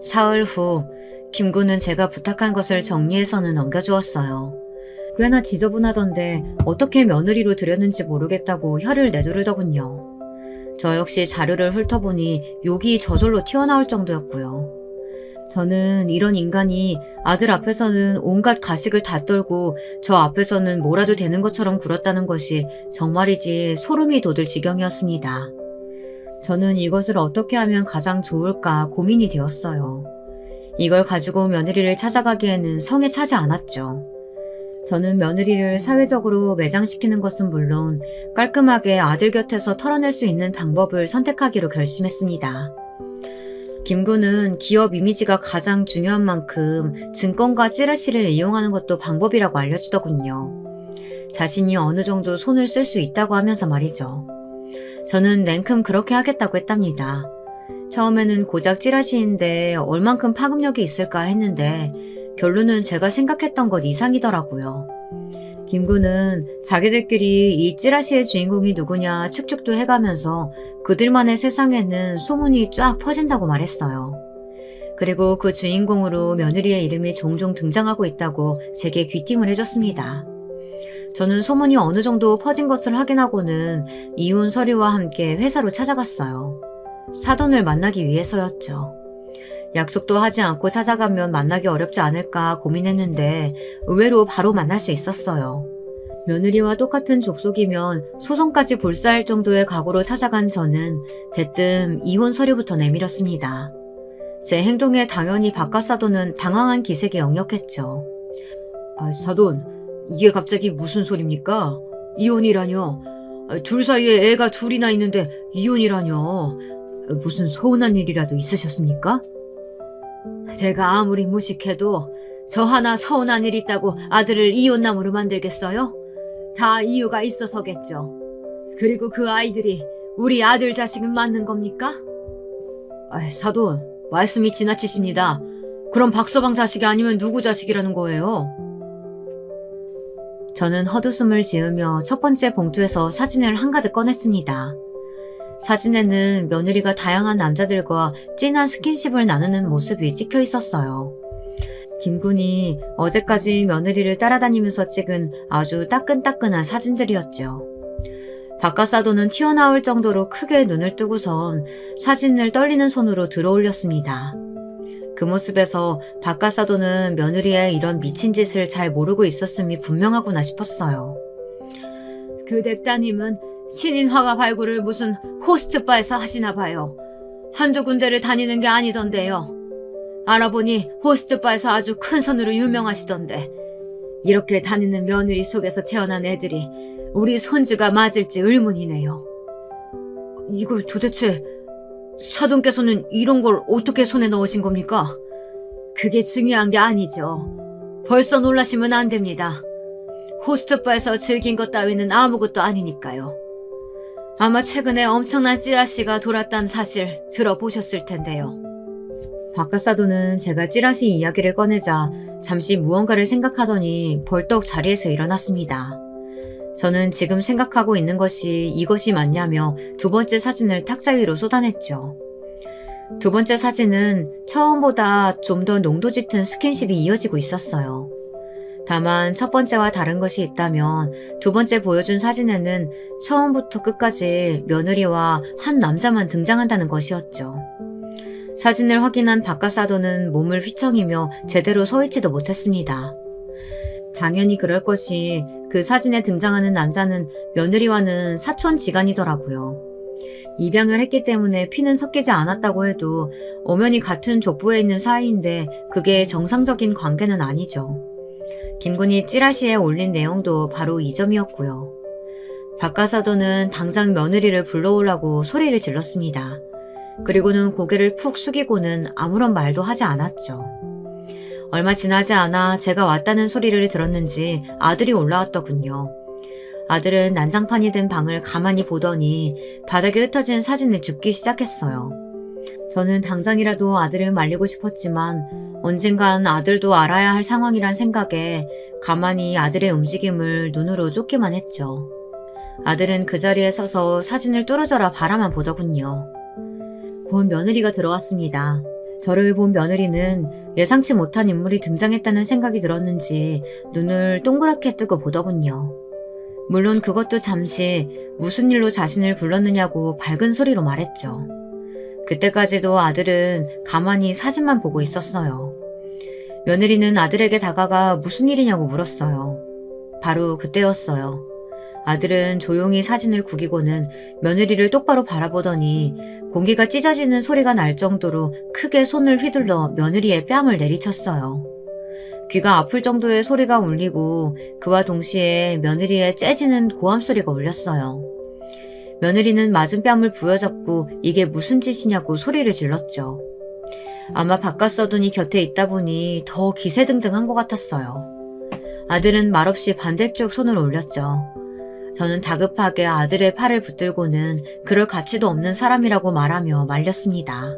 사흘 후 김군은 제가 부탁한 것을 정리해서는 넘겨주었어요. 꽤나 지저분하던데 어떻게 며느리로 들였는지 모르겠다고 혀를 내두르더군요. 저 역시 자료를 훑어보니 욕이 저절로 튀어나올 정도였고요. 저는 이런 인간이 아들 앞에서는 온갖 가식을 다 떨고 저 앞에서는 뭐라도 되는 것처럼 굴었다는 것이 정말이지 소름이 돋을 지경이었습니다. 저는 이것을 어떻게 하면 가장 좋을까 고민이 되었어요. 이걸 가지고 며느리를 찾아가기에는 성에 차지 않았죠. 저는 며느리를 사회적으로 매장시키는 것은 물론 깔끔하게 아들 곁에서 털어낼 수 있는 방법을 선택하기로 결심했습니다. 김군은 기업 이미지가 가장 중요한 만큼 증권과 찌라시를 이용하는 것도 방법이라고 알려주더군요. 자신이 어느 정도 손을 쓸 수 있다고 하면서 말이죠. 저는 냉큼 그렇게 하겠다고 했답니다. 처음에는 고작 찌라시인데 얼만큼 파급력이 있을까 했는데 결론은 제가 생각했던 것 이상이더라고요. 김군은 자기들끼리 이 찌라시의 주인공이 누구냐 축축도 해가면서 그들만의 세상에는 소문이 쫙 퍼진다고 말했어요. 그리고 그 주인공으로 며느리의 이름이 종종 등장하고 있다고 제게 귀띔을 해줬습니다. 저는 소문이 어느 정도 퍼진 것을 확인하고는 이혼 서류와 함께 회사로 찾아갔어요. 사돈을 만나기 위해서였죠. 약속도 하지 않고 찾아가면 만나기 어렵지 않을까 고민했는데 의외로 바로 만날 수 있었어요. 며느리와 똑같은 족속이면 소송까지 불사할 정도의 각오로 찾아간 저는 대뜸 이혼 서류부터 내밀었습니다. 제 행동에 당연히 바깥 사돈은 당황한 기색이 역력했죠. 사돈, 이게 갑자기 무슨 소립니까? 이혼이라뇨? 둘 사이에 애가 둘이나 있는데 이혼이라뇨? 무슨 서운한 일이라도 있으셨습니까? 제가 아무리 무식해도 저 하나 서운한 일 있다고 아들을 이혼남으로 만들겠어요? 다 이유가 있어서겠죠. 그리고 그 아이들이 우리 아들 자식은 맞는 겁니까? 사돈, 말씀이 지나치십니다. 그럼 박서방 자식이 아니면 누구 자식이라는 거예요? 저는 헛웃음을 지으며 첫 번째 봉투에서 사진을 한가득 꺼냈습니다. 사진에는 며느리가 다양한 남자들과 진한 스킨십을 나누는 모습이 찍혀 있었어요. 김군이 어제까지 며느리를 따라다니면서 찍은 아주 따끈따끈한 사진들이었죠. 바카사도는 튀어나올 정도로 크게 눈을 뜨고선 사진을 떨리는 손으로 들어올렸습니다. 그 모습에서 바카사도는 며느리의 이런 미친 짓을 잘 모르고 있었음이 분명하구나 싶었어요. 그 댁따님은 신인 화가 발굴을 무슨 호스트바에서 하시나 봐요. 한두 군데를 다니는 게 아니던데요. 알아보니 호스트바에서 아주 큰 손으로 유명하시던데 이렇게 다니는 며느리 속에서 태어난 애들이 우리 손주가 맞을지 의문이네요. 이걸 도대체 사돈께서는 이런 걸 어떻게 손에 넣으신 겁니까? 그게 중요한 게 아니죠. 벌써 놀라시면 안 됩니다. 호스트바에서 즐긴 것 따위는 아무것도 아니니까요. 아마 최근에 엄청난 찌라시가 돌았다는 사실 들어보셨을 텐데요. 바카사도는 제가 찌라시 이야기를 꺼내자 잠시 무언가를 생각하더니 벌떡 자리에서 일어났습니다. 저는 지금 생각하고 있는 것이 이것이 맞냐며 두 번째 사진을 탁자 위로 쏟아냈죠. 두 번째 사진은 처음보다 좀 더 농도 짙은 스킨십이 이어지고 있었어요. 다만 첫 번째와 다른 것이 있다면 두 번째 보여준 사진에는 처음부터 끝까지 며느리와 한 남자만 등장한다는 것이었죠. 사진을 확인한 바카사도는 몸을 휘청이며 제대로 서 있지도 못했습니다. 당연히 그럴 것이 그 사진에 등장하는 남자는 며느리와는 사촌지간이더라고요. 입양을 했기 때문에 피는 섞이지 않았다고 해도 엄연히 같은 족보에 있는 사이인데 그게 정상적인 관계는 아니죠. 김군이 찌라시에 올린 내용도 바로 이 점이었고요. 바카사도는 당장 며느리를 불러오라고 소리를 질렀습니다. 그리고는 고개를 푹 숙이고는 아무런 말도 하지 않았죠. 얼마 지나지 않아 제가 왔다는 소리를 들었는지 아들이 올라왔더군요. 아들은 난장판이 된 방을 가만히 보더니 바닥에 흩어진 사진을 줍기 시작했어요. 저는 당장이라도 아들을 말리고 싶었지만 언젠간 아들도 알아야 할 상황이란 생각에 가만히 아들의 움직임을 눈으로 쫓기만 했죠. 아들은 그 자리에 서서 사진을 뚫어져라 바라만 보더군요. 곧 며느리가 들어왔습니다. 저를 본 며느리는 예상치 못한 인물이 등장했다는 생각이 들었는지 눈을 동그랗게 뜨고 보더군요. 물론 그것도 잠시 무슨 일로 자신을 불렀느냐고 밝은 소리로 말했죠. 그때까지도 아들은 가만히 사진만 보고 있었어요. 며느리는 아들에게 다가가 무슨 일이냐고 물었어요. 바로 그때였어요. 아들은 조용히 사진을 구기고는 며느리를 똑바로 바라보더니 공기가 찢어지는 소리가 날 정도로 크게 손을 휘둘러 며느리의 뺨을 내리쳤어요. 귀가 아플 정도의 소리가 울리고 그와 동시에 며느리의 째지는 고함 소리가 울렸어요. 며느리는 맞은 뺨을 부여잡고 이게 무슨 짓이냐고 소리를 질렀죠. 아마 바카사도니 곁에 있다 보니 더 기세등등한 것 같았어요. 아들은 말없이 반대쪽 손을 올렸죠. 저는 다급하게 아들의 팔을 붙들고는 그럴 가치도 없는 사람이라고 말하며 말렸습니다.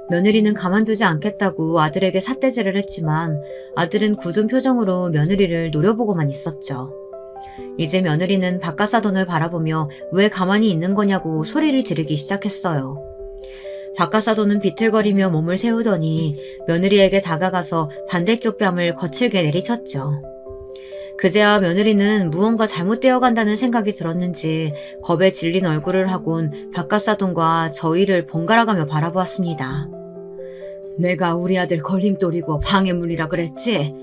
며느리는 가만두지 않겠다고 아들에게 삿대질을 했지만 아들은 굳은 표정으로 며느리를 노려보고만 있었죠. 이제 며느리는 바카사돈을 바라보며 왜 가만히 있는 거냐고 소리를 지르기 시작했어요. 바카사돈은 비틀거리며 몸을 세우더니 며느리에게 다가가서 반대쪽 뺨을 거칠게 내리쳤죠. 그제야 며느리는 무언가 잘못되어 간다는 생각이 들었는지 겁에 질린 얼굴을 하곤 바카사돈과 저희를 번갈아가며 바라보았습니다. 내가 우리 아들 걸림돌이고 방해물이라 그랬지?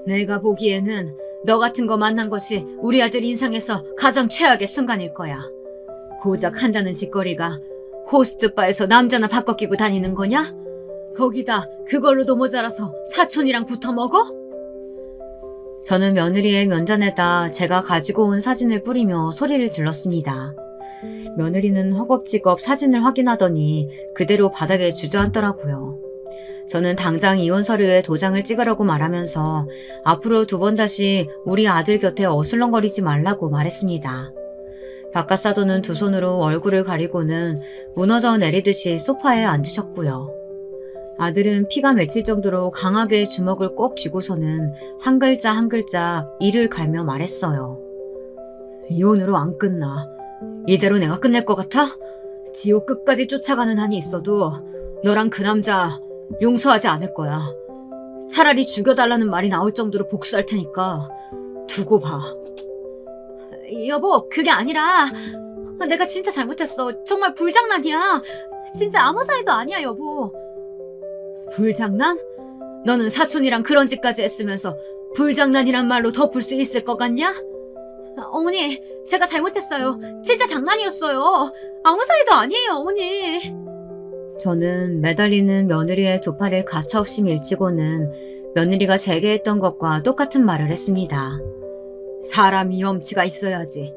내가 보기에는 너 같은 거 만난 것이 우리 아들 인생에서 가장 최악의 순간일 거야. 고작 한다는 짓거리가 호스트바에서 남자나 바꿔 끼고 다니는 거냐? 거기다 그걸로도 모자라서 사촌이랑 붙어먹어? 저는 며느리의 면전에다 제가 가지고 온 사진을 뿌리며 소리를 질렀습니다. 며느리는 허겁지겁 사진을 확인하더니 그대로 바닥에 주저앉더라고요. 저는 당장 이혼 서류에 도장을 찍으라고 말하면서 앞으로 두 번 다시 우리 아들 곁에 어슬렁거리지 말라고 말했습니다. 바카사도는 두 손으로 얼굴을 가리고는 무너져 내리듯이 소파에 앉으셨고요. 아들은 피가 맺힐 정도로 강하게 주먹을 꼭 쥐고서는 한 글자 한 글자 이를 갈며 말했어요. 이혼으로 안 끝나. 이대로 내가 끝낼 것 같아? 지옥 끝까지 쫓아가는 한이 있어도 너랑 그 남자 용서하지 않을 거야. 차라리 죽여달라는 말이 나올 정도로 복수할 테니까 두고 봐. 여보, 그게 아니라 내가 진짜 잘못했어. 정말 불장난이야. 진짜 아무 사이도 아니야, 여보. 불장난? 너는 사촌이랑 그런 짓까지 했으면서 불장난이란 말로 덮을 수 있을 것 같냐? 어머니, 제가 잘못했어요. 진짜 장난이었어요. 아무 사이도 아니에요, 어머니. 저는 매달리는 며느리의 두 팔을 가차없이 밀치고는 며느리가 제게 했던 것과 똑같은 말을 했습니다. 사람이 염치가 있어야지.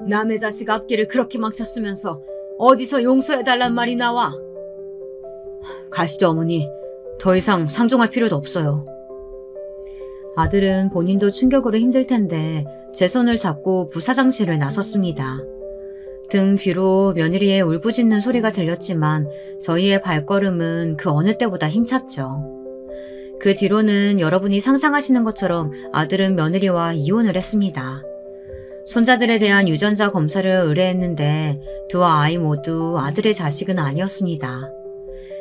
남의 자식 앞길을 그렇게 망쳤으면서 어디서 용서해달란 말이 나와? 가시죠, 어머니. 더 이상 상종할 필요도 없어요. 아들은 본인도 충격으로 힘들 텐데 제 손을 잡고 부사장실을 나섰습니다. 등 뒤로 며느리의 울부짖는 소리가 들렸지만 저희의 발걸음은 그 어느 때보다 힘찼죠. 그 뒤로는 여러분이 상상하시는 것처럼 아들은 며느리와 이혼을 했습니다. 손자들에 대한 유전자 검사를 의뢰했는데 두 아이 모두 아들의 자식은 아니었습니다.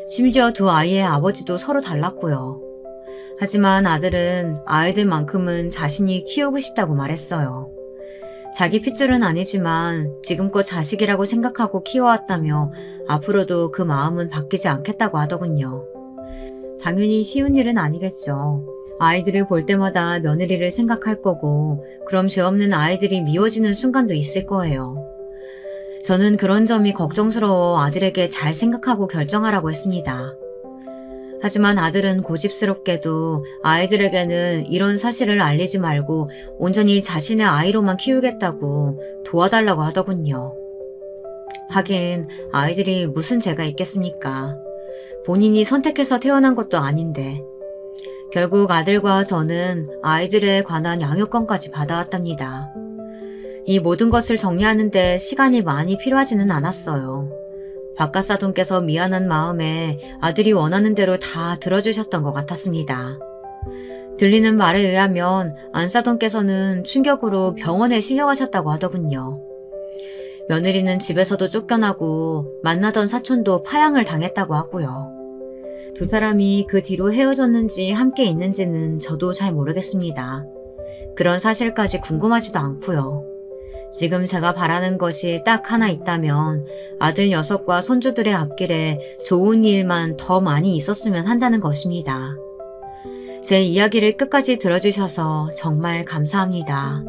심지어 두 아이의 아버지도 서로 달랐고요. 하지만 아들은 아이들만큼은 자신이 키우고 싶다고 말했어요. 자기 핏줄은 아니지만 지금껏 자식이라고 생각하고 키워왔다며 앞으로도 그 마음은 바뀌지 않겠다고 하더군요. 당연히 쉬운 일은 아니겠죠. 아이들을 볼 때마다 며느리를 생각할 거고 그럼 죄 없는 아이들이 미워지는 순간도 있을 거예요. 저는 그런 점이 걱정스러워 아들에게 잘 생각하고 결정하라고 했습니다. 하지만 아들은 고집스럽게도 아이들에게는 이런 사실을 알리지 말고 온전히 자신의 아이로만 키우겠다고 도와달라고 하더군요. 하긴 아이들이 무슨 죄가 있겠습니까? 본인이 선택해서 태어난 것도 아닌데. 결국 아들과 저는 아이들에 관한 양육권까지 받아왔답니다. 이 모든 것을 정리하는데 시간이 많이 필요하지는 않았어요. 박가사돈께서 미안한 마음에 아들이 원하는 대로 다 들어주셨던 것 같았습니다. 들리는 말에 의하면 안사돈께서는 충격으로 병원에 실려가셨다고 하더군요. 며느리는 집에서도 쫓겨나고 만나던 사촌도 파양을 당했다고 하고요. 두 사람이 그 뒤로 헤어졌는지 함께 있는지는 저도 잘 모르겠습니다. 그런 사실까지 궁금하지도 않고요. 지금 제가 바라는 것이 딱 하나 있다면 아들 녀석과 손주들의 앞길에 좋은 일만 더 많이 있었으면 한다는 것입니다. 제 이야기를 끝까지 들어주셔서 정말 감사합니다.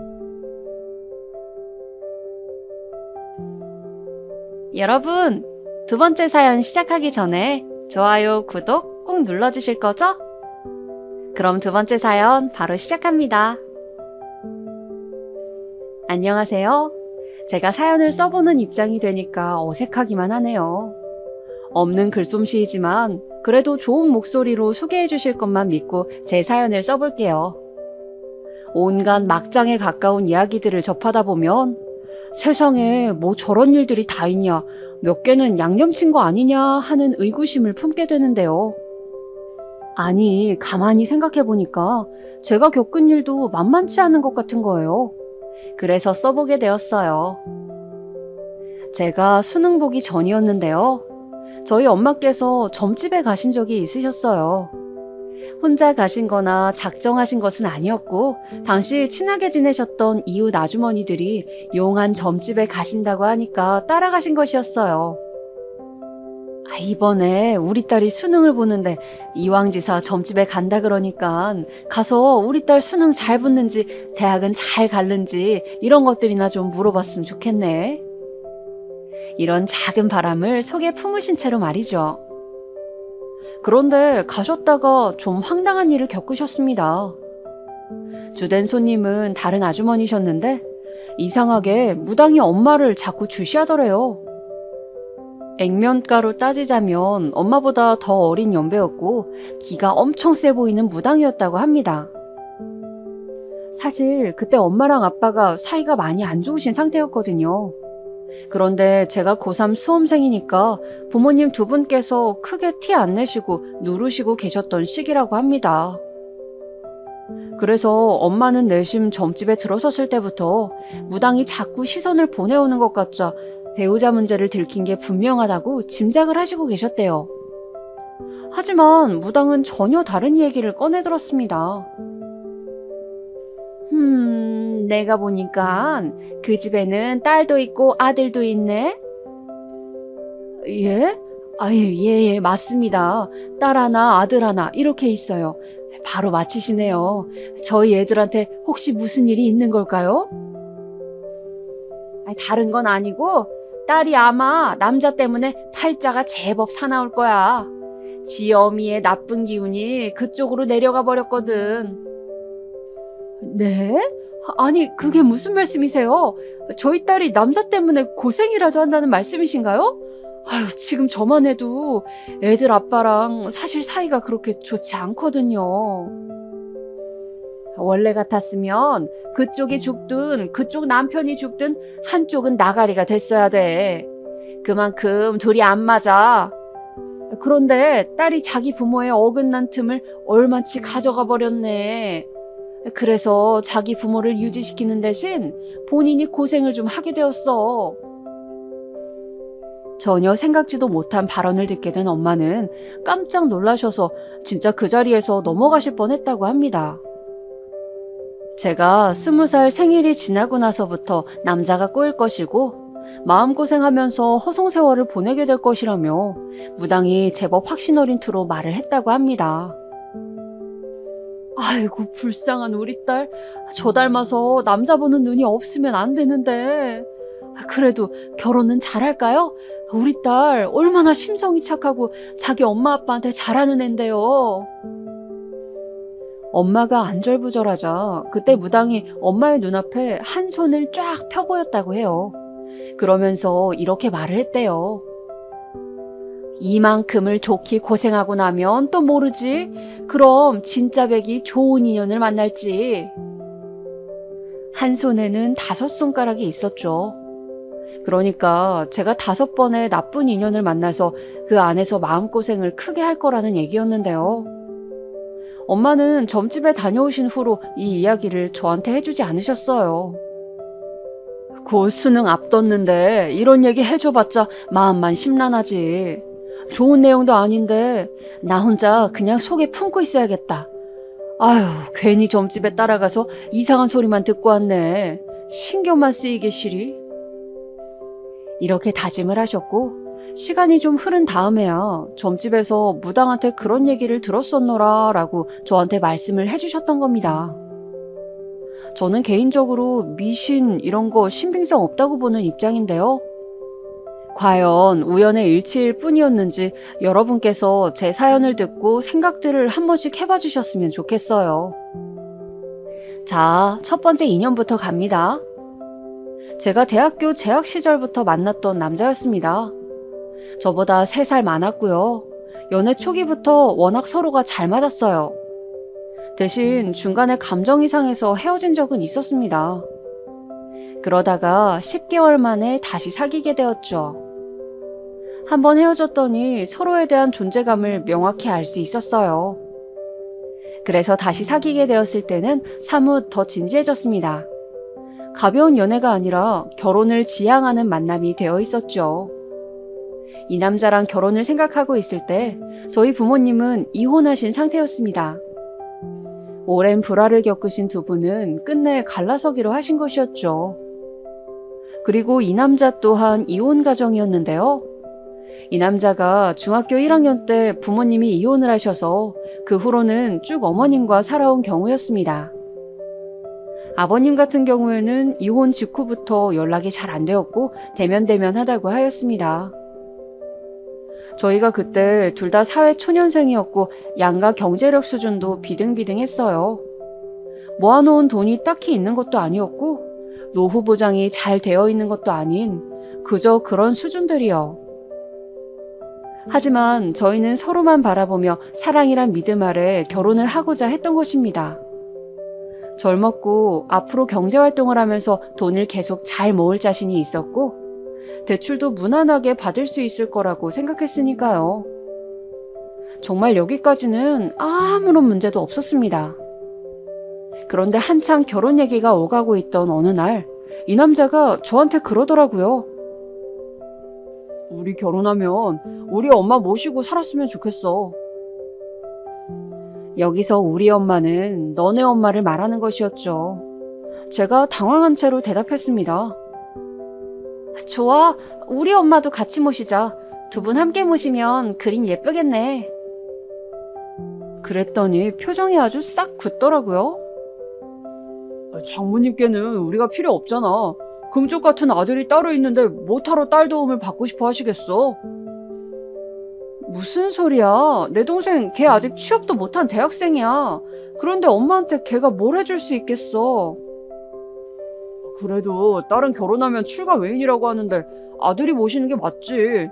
여러분, 두 번째 사연 시작하기 전에 좋아요, 구독 꼭 눌러주실 거죠? 그럼 두 번째 사연 바로 시작합니다. 안녕하세요. 제가 사연을 써보는 입장이 되니까 어색하기만 하네요. 없는 글솜씨이지만 그래도 좋은 목소리로 소개해 주실 것만 믿고 제 사연을 써볼게요. 온갖 막장에 가까운 이야기들을 접하다 보면 세상에 뭐 저런 일들이 다 있냐, 몇 개는 양념친 거 아니냐 하는 의구심을 품게 되는데요. 아니, 가만히 생각해보니까 제가 겪은 일도 만만치 않은 것 같은 거예요. 그래서 써보게 되었어요. 제가 수능 보기 전이었는데요. 저희 엄마께서 점집에 가신 적이 있으셨어요. 혼자 가신 거나 작정하신 것은 아니었고 당시 친하게 지내셨던 이웃 아주머니들이 용한 점집에 가신다고 하니까 따라가신 것이었어요. 이번에 우리 딸이 수능을 보는데 이왕지사 점집에 간다 그러니까 가서 우리 딸 수능 잘 붙는지 대학은 잘 갔는지 이런 것들이나 좀 물어봤으면 좋겠네. 이런 작은 바람을 속에 품으신 채로 말이죠. 그런데 가셨다가 좀 황당한 일을 겪으셨습니다. 주된 손님은 다른 아주머니셨는데 이상하게 무당이 엄마를 자꾸 주시하더래요. 액면가로 따지자면 엄마보다 더 어린 연배였고 기가 엄청 세 보이는 무당이었다고 합니다. 사실 그때 엄마랑 아빠가 사이가 많이 안 좋으신 상태였거든요. 그런데 제가 고3 수험생이니까 부모님 두 분께서 크게 티 안 내시고 누르시고 계셨던 시기라고 합니다. 그래서 엄마는 내심 점집에 들어섰을 때부터 무당이 자꾸 시선을 보내오는 것 같자 배우자 문제를 들킨 게 분명하다고 짐작을 하시고 계셨대요. 하지만 무당은 전혀 다른 얘기를 꺼내들었습니다. 내가 보니까 그 집에는 딸도 있고 아들도 있네? 예? 예, 맞습니다. 딸 하나, 아들 하나, 이렇게 있어요. 바로 맞히시네요. 저희 애들한테 혹시 무슨 일이 있는 걸까요? 다른 건 아니고, 딸이 아마 남자 때문에 팔자가 제법 사나울 거야. 지 어미의 나쁜 기운이 그쪽으로 내려가 버렸거든. 네? 아니, 그게 무슨 말씀이세요? 저희 딸이 남자 때문에 고생이라도 한다는 말씀이신가요? 아유, 지금 저만 해도 애들 아빠랑 사실 사이가 그렇게 좋지 않거든요. 원래 같았으면 그쪽이 죽든 그쪽 남편이 죽든 한쪽은 나가리가 됐어야 돼. 그만큼 둘이 안 맞아. 그런데 딸이 자기 부모의 어긋난 틈을 얼마치 가져가 버렸네. 그래서 자기 부모를 유지시키는 대신 본인이 고생을 좀 하게 되었어. 전혀 생각지도 못한 발언을 듣게 된 엄마는 깜짝 놀라셔서 진짜 그 자리에서 넘어가실 뻔했다고 합니다. 제가 20살 생일이 지나고 나서부터 남자가 꼬일 것이고 마음고생하면서 허송세월을 보내게 될 것이라며 무당이 제법 확신 어린 투로 말을 했다고 합니다. 아이고, 불쌍한 우리 딸. 저 닮아서 남자 보는 눈이 없으면 안 되는데. 그래도 결혼은 잘할까요? 우리 딸 얼마나 심성이 착하고 자기 엄마 아빠한테 잘하는 앤데요. 엄마가 안절부절하자 그때 무당이 엄마의 눈앞에 한 손을 쫙 펴보였다고 해요. 그러면서 이렇게 말을 했대요. 이만큼을 좋게 고생하고 나면 또 모르지. 그럼 진짜 백이 좋은 인연을 만날지. 한 손에는 5손가락이 있었죠. 그러니까 제가 5번의 나쁜 인연을 만나서 그 안에서 마음고생을 크게 할 거라는 얘기였는데요. 엄마는 점집에 다녀오신 후로 이 이야기를 저한테 해주지 않으셨어요. 곧 수능 앞뒀는데 이런 얘기 해줘봤자 마음만 심란하지. 좋은 내용도 아닌데 나 혼자 그냥 속에 품고 있어야겠다. 아휴, 괜히 점집에 따라가서 이상한 소리만 듣고 왔네. 신경만 쓰이게 시리. 이렇게 다짐을 하셨고 시간이 좀 흐른 다음에야 점집에서 무당한테 그런 얘기를 들었었노라 라고 저한테 말씀을 해주셨던 겁니다. 저는 개인적으로 미신 이런 거 신빙성 없다고 보는 입장인데요. 과연 우연의 일치일 뿐이었는지 여러분께서 제 사연을 듣고 생각들을 한 번씩 해봐 주셨으면 좋겠어요. 자, 첫 번째 인연부터 갑니다. 제가 대학교 재학 시절부터 만났던 남자였습니다. 저보다 3살 많았고요. 연애 초기부터 워낙 서로가 잘 맞았어요. 대신 중간에 감정이 상해서 헤어진 적은 있었습니다. 그러다가 10개월 만에 다시 사귀게 되었죠. 한번 헤어졌더니 서로에 대한 존재감을 명확히 알 수 있었어요. 그래서 다시 사귀게 되었을 때는 사뭇 더 진지해졌습니다. 가벼운 연애가 아니라 결혼을 지향하는 만남이 되어 있었죠. 이 남자랑 결혼을 생각하고 있을 때 저희 부모님은 이혼하신 상태였습니다. 오랜 불화를 겪으신 두 분은 끝내 갈라서기로 하신 것이었죠. 그리고 이 남자 또한 이혼 가정이었는데요. 이 남자가 중학교 1학년 때 부모님이 이혼을 하셔서 그 후로는 쭉 어머님과 살아온 경우였습니다. 아버님 같은 경우에는 이혼 직후부터 연락이 잘 안 되었고 대면대면하다고 하였습니다. 저희가 그때 둘 다 사회 초년생이었고 양가 경제력 수준도 비등비등했어요. 모아놓은 돈이 딱히 있는 것도 아니었고 노후 보장이 잘 되어 있는 것도 아닌 그저 그런 수준들이요. 하지만 저희는 서로만 바라보며 사랑이란 믿음 아래 결혼을 하고자 했던 것입니다. 젊었고 앞으로 경제활동을 하면서 돈을 계속 잘 모을 자신이 있었고 대출도 무난하게 받을 수 있을 거라고 생각했으니까요. 정말 여기까지는 아무런 문제도 없었습니다. 그런데 한창 결혼 얘기가 오가고 있던 어느 날 이 남자가 저한테 그러더라고요. 우리 결혼하면 우리 엄마 모시고 살았으면 좋겠어. 여기서 우리 엄마는 너네 엄마를 말하는 것이었죠. 제가 당황한 채로 대답했습니다. 좋아, 우리 엄마도 같이 모시자. 두 분 함께 모시면 그림 예쁘겠네. 그랬더니 표정이 아주 싹 굳더라고요. 장모님께는 우리가 필요 없잖아. 금쪽 같은 아들이 따로 있는데 뭐하러 딸 도움을 받고 싶어 하시겠어? 무슨 소리야? 내 동생 걔 아직 취업도 못한 대학생이야. 그런데 엄마한테 걔가 뭘 해줄 수 있겠어? 그래도 딸은 결혼하면 출가 외인이라고 하는데 아들이 모시는 게 맞지.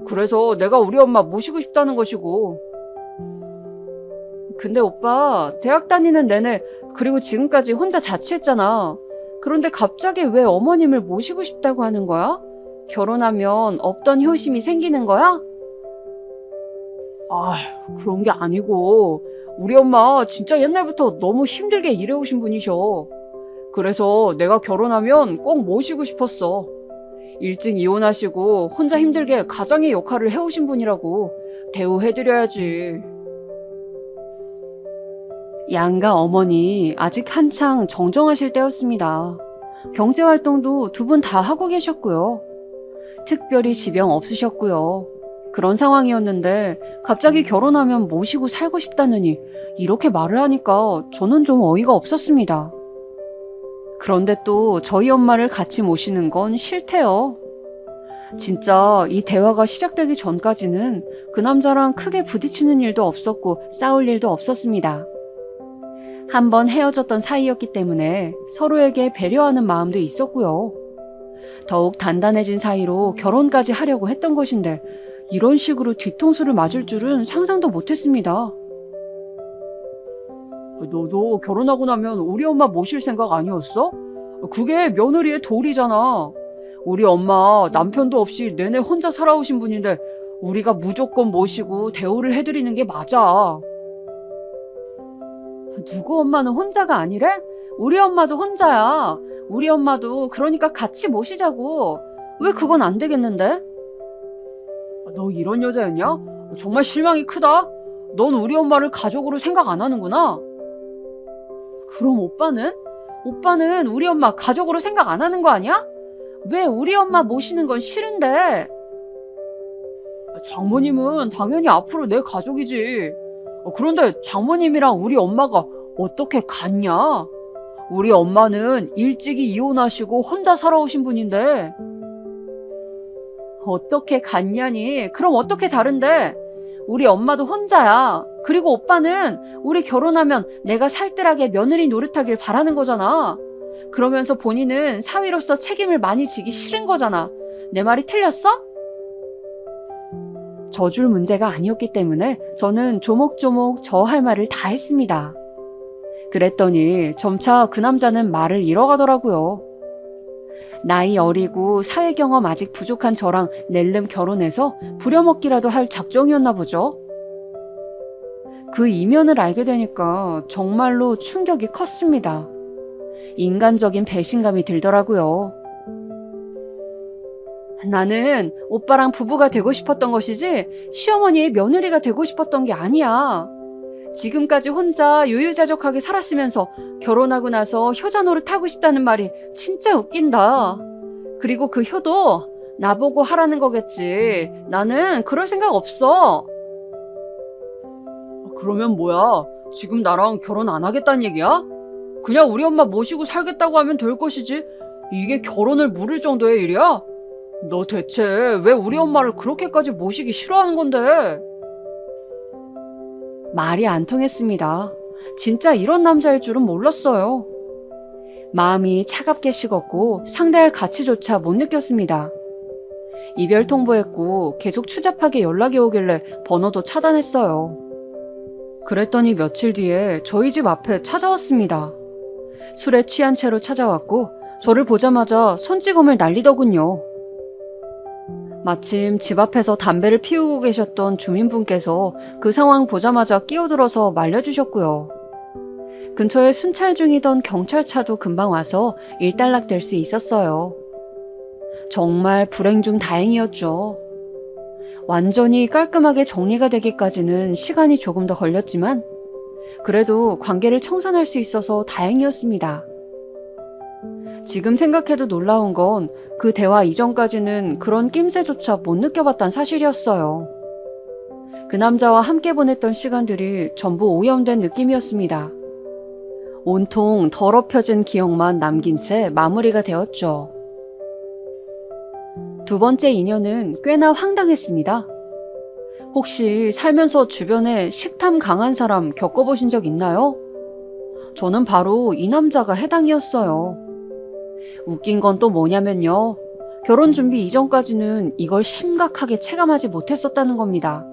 그래서 내가 우리 엄마 모시고 싶다는 것이고. 근데 오빠, 대학 다니는 내내 그리고 지금까지 혼자 자취했잖아. 그런데 갑자기 왜 어머님을 모시고 싶다고 하는 거야? 결혼하면 없던 효심이 생기는 거야? 아, 그런 게 아니고 우리 엄마 진짜 옛날부터 너무 힘들게 일해오신 분이셔. 그래서 내가 결혼하면 꼭 모시고 싶었어. 일찍 이혼하시고 혼자 힘들게 가장의 역할을 해오신 분이라고 대우해드려야지. 양가 어머니 아직 한창 정정하실 때였습니다. 경제활동도 두 분 다 하고 계셨고요. 특별히 지병 없으셨고요. 그런 상황이었는데 갑자기 결혼하면 모시고 살고 싶다느니 이렇게 말을 하니까 저는 좀 어이가 없었습니다. 그런데 또 저희 엄마를 같이 모시는 건 싫대요. 진짜 이 대화가 시작되기 전까지는 그 남자랑 크게 부딪히는 일도 없었고 싸울 일도 없었습니다. 한번 헤어졌던 사이였기 때문에 서로에게 배려하는 마음도 있었고요. 더욱 단단해진 사이로 결혼까지 하려고 했던 것인데 이런 식으로 뒤통수를 맞을 줄은 상상도 못했습니다. 너도 결혼하고 나면 우리 엄마 모실 생각 아니었어? 그게 며느리의 도리잖아. 우리 엄마 남편도 없이 내내 혼자 살아오신 분인데 우리가 무조건 모시고 대우를 해드리는 게 맞아. 누구 엄마는 혼자가 아니래? 우리 엄마도 혼자야. 우리 엄마도 그러니까 같이 모시자고. 왜 그건 안 되겠는데? 너 이런 여자였냐? 정말 실망이 크다. 넌 우리 엄마를 가족으로 생각 안 하는구나. 그럼 오빠는? 오빠는 우리 엄마 가족으로 생각 안 하는 거 아니야? 왜 우리 엄마 모시는 건 싫은데? 장모님은 당연히 앞으로 내 가족이지. 그런데 장모님이랑 우리 엄마가 어떻게 같냐? 우리 엄마는 일찍이 이혼하시고 혼자 살아오신 분인데. 어떻게 같냐니? 그럼 어떻게 다른데? 우리 엄마도 혼자야. 그리고 오빠는 우리 결혼하면 내가 살뜰하게 며느리 노릇하길 바라는 거잖아. 그러면서 본인은 사위로서 책임을 많이 지기 싫은 거잖아. 내 말이 틀렸어? 져줄 문제가 아니었기 때문에 저는 조목조목 저 할 말을 다 했습니다. 그랬더니 점차 그 남자는 말을 잃어가더라고요. 나이 어리고 사회 경험 아직 부족한 저랑 낼름 결혼해서 부려먹기라도 할 작정이었나 보죠. 그 이면을 알게 되니까 정말로 충격이 컸습니다. 인간적인 배신감이 들더라고요. 나는 오빠랑 부부가 되고 싶었던 것이지 시어머니의 며느리가 되고 싶었던 게 아니야. 지금까지 혼자 유유자적하게 살았으면서 결혼하고 나서 효자 노릇하고 싶다는 말이 진짜 웃긴다. 그리고 그 효도 나보고 하라는 거겠지. 나는 그럴 생각 없어. 그러면 뭐야? 지금 나랑 결혼 안 하겠다는 얘기야? 그냥 우리 엄마 모시고 살겠다고 하면 될 것이지. 이게 결혼을 물을 정도의 일이야? 너 대체 왜 우리 엄마를 그렇게까지 모시기 싫어하는 건데? 말이 안 통했습니다. 진짜 이런 남자일 줄은 몰랐어요. 마음이 차갑게 식었고 상대할 가치조차 못 느꼈습니다. 이별 통보했고 계속 추잡하게 연락이 오길래 번호도 차단했어요. 그랬더니 며칠 뒤에 저희 집 앞에 찾아왔습니다. 술에 취한 채로 찾아왔고 저를 보자마자 손찌검을 날리더군요. 마침 집 앞에서 담배를 피우고 계셨던 주민분께서 그 상황 보자마자 끼어들어서 말려주셨고요. 근처에 순찰 중이던 경찰차도 금방 와서 일단락될 수 있었어요. 정말 불행 중 다행이었죠. 완전히 깔끔하게 정리가 되기까지는 시간이 조금 더 걸렸지만 그래도 관계를 청산할 수 있어서 다행이었습니다. 지금 생각해도 놀라운 건 그 대화 이전까지는 그런 낌새조차 못 느껴봤단 사실이었어요. 그 남자와 함께 보냈던 시간들이 전부 오염된 느낌이었습니다. 온통 더럽혀진 기억만 남긴 채 마무리가 되었죠. 두 번째 인연은 꽤나 황당했습니다. 혹시 살면서 주변에 식탐 강한 사람 겪어보신 적 있나요? 저는 바로 이 남자가 해당이었어요. 웃긴 건 또 뭐냐면요. 결혼 준비 이전까지는 이걸 심각하게 체감하지 못했었다는 겁니다.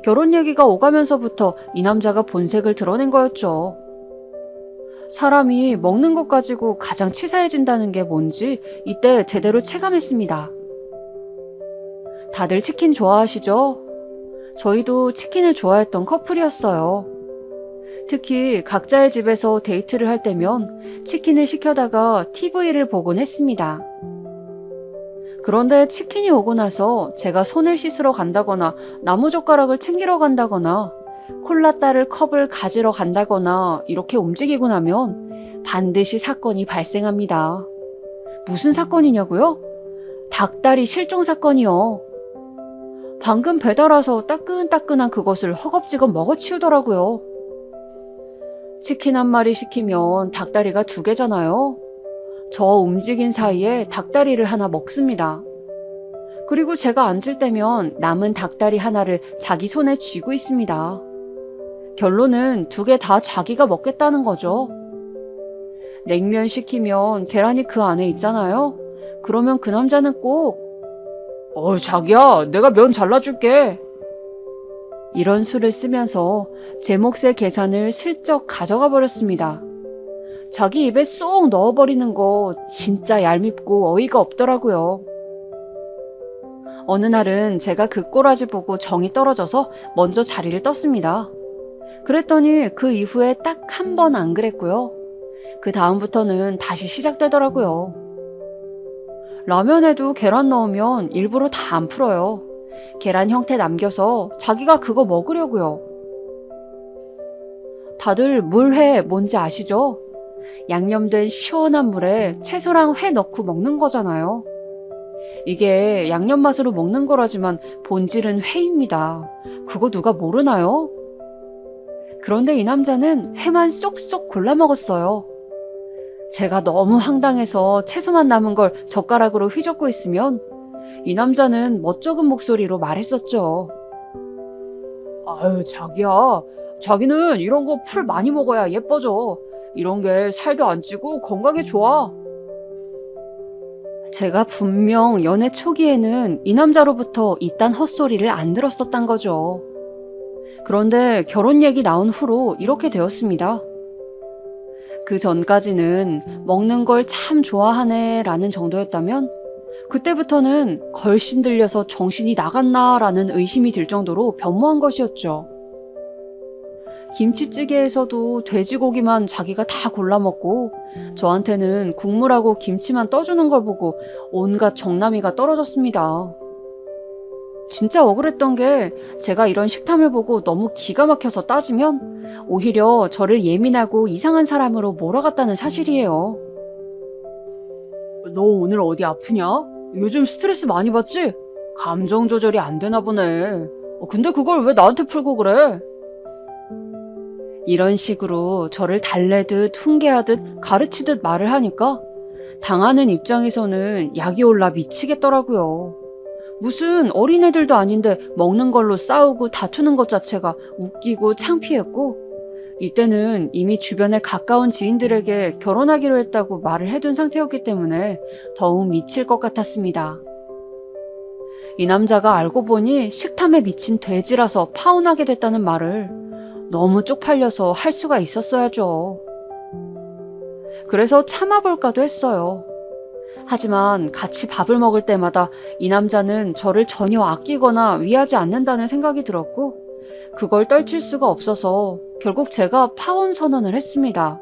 결혼 얘기가 오가면서부터 이 남자가 본색을 드러낸 거였죠. 사람이 먹는 것 가지고 가장 치사해진다는 게 뭔지 이때 제대로 체감했습니다. 다들 치킨 좋아하시죠? 저희도 치킨을 좋아했던 커플이었어요. 특히 각자의 집에서 데이트를 할 때면 치킨을 시켜다가 TV를 보곤 했습니다. 그런데 치킨이 오고 나서 제가 손을 씻으러 간다거나 나무젓가락을 챙기러 간다거나 콜라 따를 컵을 가지러 간다거나 이렇게 움직이고 나면 반드시 사건이 발생합니다. 무슨 사건이냐고요? 닭다리 실종 사건이요. 방금 배달 와서 따끈따끈한 그것을 허겁지겁 먹어치우더라고요. 치킨 한 마리 시키면 닭다리가 2개잖아요. 저 움직인 사이에 닭다리를 하나 먹습니다. 그리고 제가 앉을 때면 남은 닭다리 하나를 자기 손에 쥐고 있습니다. 결론은 2개 다 자기가 먹겠다는 거죠. 냉면 시키면 계란이 그 안에 있잖아요. 그러면 그 남자는 꼭 자기야, 내가 면 잘라줄게. 이런 수를 쓰면서 제 몫의 계산을 슬쩍 가져가 버렸습니다. 자기 입에 쏙 넣어버리는 거 진짜 얄밉고 어이가 없더라고요. 어느 날은 제가 그 꼬라지 보고 정이 떨어져서 먼저 자리를 떴습니다. 그랬더니 그 이후에 딱 한 번 안 그랬고요. 그 다음부터는 다시 시작되더라고요. 라면에도 계란 넣으면 일부러 다 안 풀어요. 계란 형태 남겨서 자기가 그거 먹으려고요. 다들 물회 뭔지 아시죠? 양념된 시원한 물에 채소랑 회 넣고 먹는 거잖아요. 이게 양념 맛으로 먹는 거라지만 본질은 회입니다. 그거 누가 모르나요? 그런데 이 남자는 회만 쏙쏙 골라 먹었어요. 제가 너무 황당해서 채소만 남은 걸 젓가락으로 휘젓고 있으면 이 남자는 멋쩍은 목소리로 말했었죠. 아유, 자기야. 자기는 이런 거 풀 많이 먹어야 예뻐져. 이런 게 살도 안 찌고 건강에 좋아. 제가 분명 연애 초기에는 이 남자로부터 이딴 헛소리를 안 들었었단 거죠. 그런데 결혼 얘기 나온 후로 이렇게 되었습니다. 그 전까지는 먹는 걸 참 좋아하네 라는 정도였다면 그때부터는 걸씬 들려서 정신이 나갔나 라는 의심이 들 정도로 변모한 것이었죠. 김치찌개에서도 돼지고기만 자기가 다 골라 먹고 저한테는 국물하고 김치만 떠주는 걸 보고 온갖 정남이가 떨어졌습니다. 진짜 억울했던 게 제가 이런 식탐을 보고 너무 기가 막혀서 따지면 오히려 저를 예민하고 이상한 사람으로 몰아갔다는 사실이에요. 너 오늘 어디 아프냐? 요즘 스트레스 많이 받지? 감정 조절이 안 되나 보네. 근데 그걸 왜 나한테 풀고 그래? 이런 식으로 저를 달래듯 훈계하듯 가르치듯 말을 하니까 당하는 입장에서는 약이 올라 미치겠더라고요. 무슨 어린애들도 아닌데 먹는 걸로 싸우고 다투는 것 자체가 웃기고 창피했고 이때는 이미 주변에 가까운 지인들에게 결혼하기로 했다고 말을 해둔 상태였기 때문에 더욱 미칠 것 같았습니다. 이 남자가 알고 보니 식탐에 미친 돼지라서 파혼하게 됐다는 말을 너무 쪽팔려서 할 수가 있었어야죠. 그래서 참아볼까도 했어요. 하지만 같이 밥을 먹을 때마다 이 남자는 저를 전혀 아끼거나 위하지 않는다는 생각이 들었고 그걸 떨칠 수가 없어서 결국 제가 파혼 선언을 했습니다.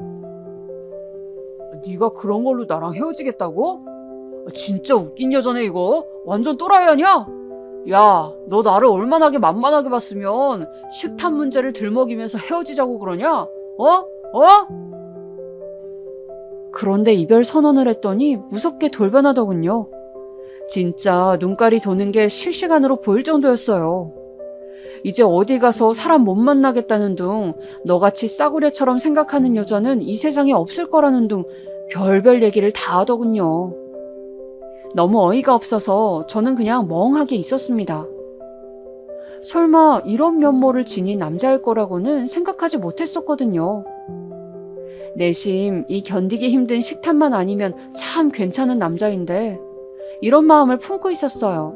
네가 그런 걸로 나랑 헤어지겠다고? 진짜 웃긴 여자네 이거. 완전 또라이 아니야? 야, 너 나를 얼마나게 만만하게 봤으면 식탐 문제를 들먹이면서 헤어지자고 그러냐? 그런데 이별 선언을 했더니 무섭게 돌변하더군요. 진짜 눈깔이 도는 게 실시간으로 보일 정도였어요. 이제 어디 가서 사람 못 만나겠다는 둥, 너같이 싸구려처럼 생각하는 여자는 이 세상에 없을 거라는 둥, 별별 얘기를 다 하더군요. 너무 어이가 없어서 저는 그냥 멍하게 있었습니다. 설마 이런 면모를 지닌 남자일 거라고는 생각하지 못했었거든요. 내심 이 견디기 힘든 식탐만 아니면 참 괜찮은 남자인데 이런 마음을 품고 있었어요.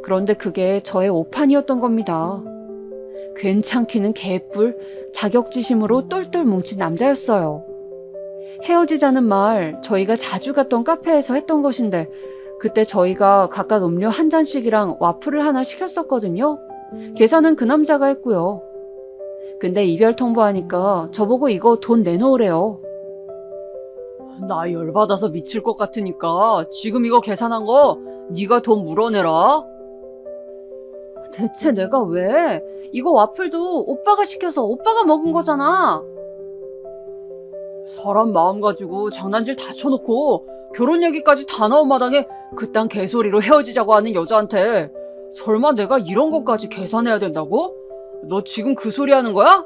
그런데 그게 저의 오판이었던 겁니다. 괜찮기는 개뿔, 자격지심으로 똘똘 뭉친 남자였어요. 헤어지자는 말 저희가 자주 갔던 카페에서 했던 것인데 그때 저희가 각각 음료 한 잔씩이랑 와플을 하나 시켰었거든요. 계산은 그 남자가 했고요. 근데 이별 통보하니까 저보고 이거 돈 내놓으래요. 나 열받아서 미칠 것 같으니까 지금 이거 계산한 거 네가 돈 물어내라. 대체 내가 왜? 이거 와플도 오빠가 시켜서 오빠가 먹은 거잖아. 사람 마음 가지고 장난질 다 쳐놓고 결혼 얘기까지 다 나온 마당에 그딴 개소리로 헤어지자고 하는 여자한테 설마 내가 이런 것까지 계산해야 된다고? 너 지금 그 소리 하는 거야?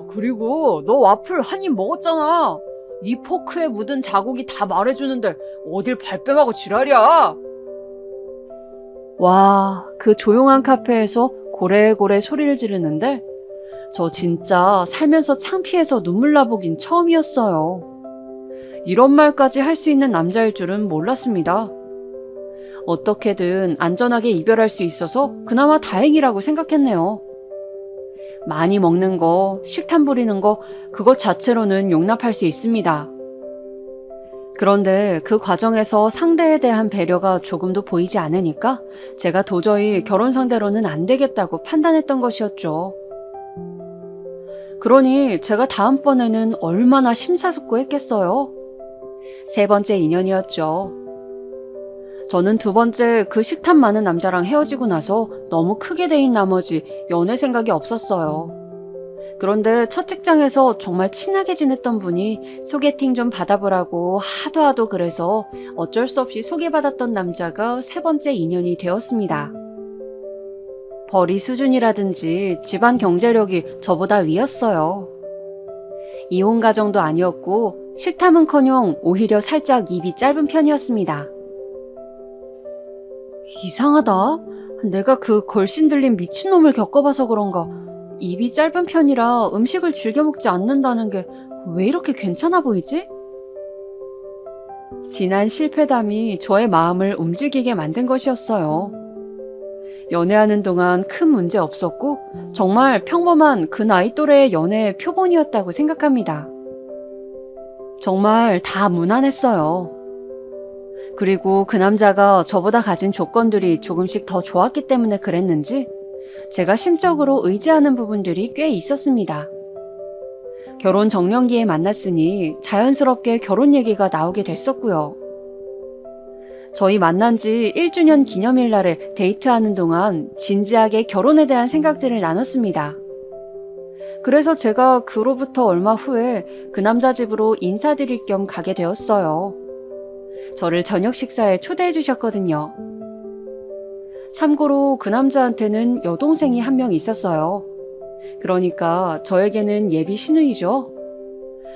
그리고 너 와플 한 입 먹었잖아. 네 포크에 묻은 자국이 다 말해주는데 어딜 발뺌하고 지랄이야. 와, 그 조용한 카페에서 고래고래 소리를 지르는데 저 진짜 살면서 창피해서 눈물 나보긴 처음이었어요. 이런 말까지 할 수 있는 남자일 줄은 몰랐습니다. 어떻게든 안전하게 이별할 수 있어서 그나마 다행이라고 생각했네요. 많이 먹는 거, 식탐 부리는 거, 그것 자체로는 용납할 수 있습니다. 그런데 그 과정에서 상대에 대한 배려가 조금도 보이지 않으니까 제가 도저히 결혼 상대로는 안 되겠다고 판단했던 것이었죠. 그러니 제가 다음번에는 얼마나 심사숙고했겠어요. 세 번째 인연이었죠. 저는 두 번째 그 식탐 많은 남자랑 헤어지고 나서 너무 크게 데인 나머지 연애 생각이 없었어요. 그런데 첫 직장에서 정말 친하게 지냈던 분이 소개팅 좀 받아보라고 하도 그래서 어쩔 수 없이 소개받았던 남자가 세 번째 인연이 되었습니다. 벌이 수준이라든지 집안 경제력이 저보다 위였어요. 이혼 가정도 아니었고 식탐은커녕 오히려 살짝 입이 짧은 편이었습니다. 이상하다. 내가 그 걸신 들린 미친놈을 겪어봐서 그런가 입이 짧은 편이라 음식을 즐겨 먹지 않는다는 게 왜 이렇게 괜찮아 보이지? 지난 실패담이 저의 마음을 움직이게 만든 것이었어요. 연애하는 동안 큰 문제 없었고 정말 평범한 그 나이 또래의 연애의 표본이었다고 생각합니다. 정말 다 무난했어요. 그리고 그 남자가 저보다 가진 조건들이 조금씩 더 좋았기 때문에 그랬는지 제가 심적으로 의지하는 부분들이 꽤 있었습니다. 결혼 정년기에 만났으니 자연스럽게 결혼 얘기가 나오게 됐었고요. 저희 만난 지 1주년 기념일 날에 데이트하는 동안 진지하게 결혼에 대한 생각들을 나눴습니다. 그래서 제가 그로부터 얼마 후에 그 남자 집으로 인사드릴 겸 가게 되었어요. 저를 저녁 식사에 초대해 주셨거든요. 참고로 그 남자한테는 여동생이 한 명 있었어요. 그러니까 저에게는 예비 시누이죠.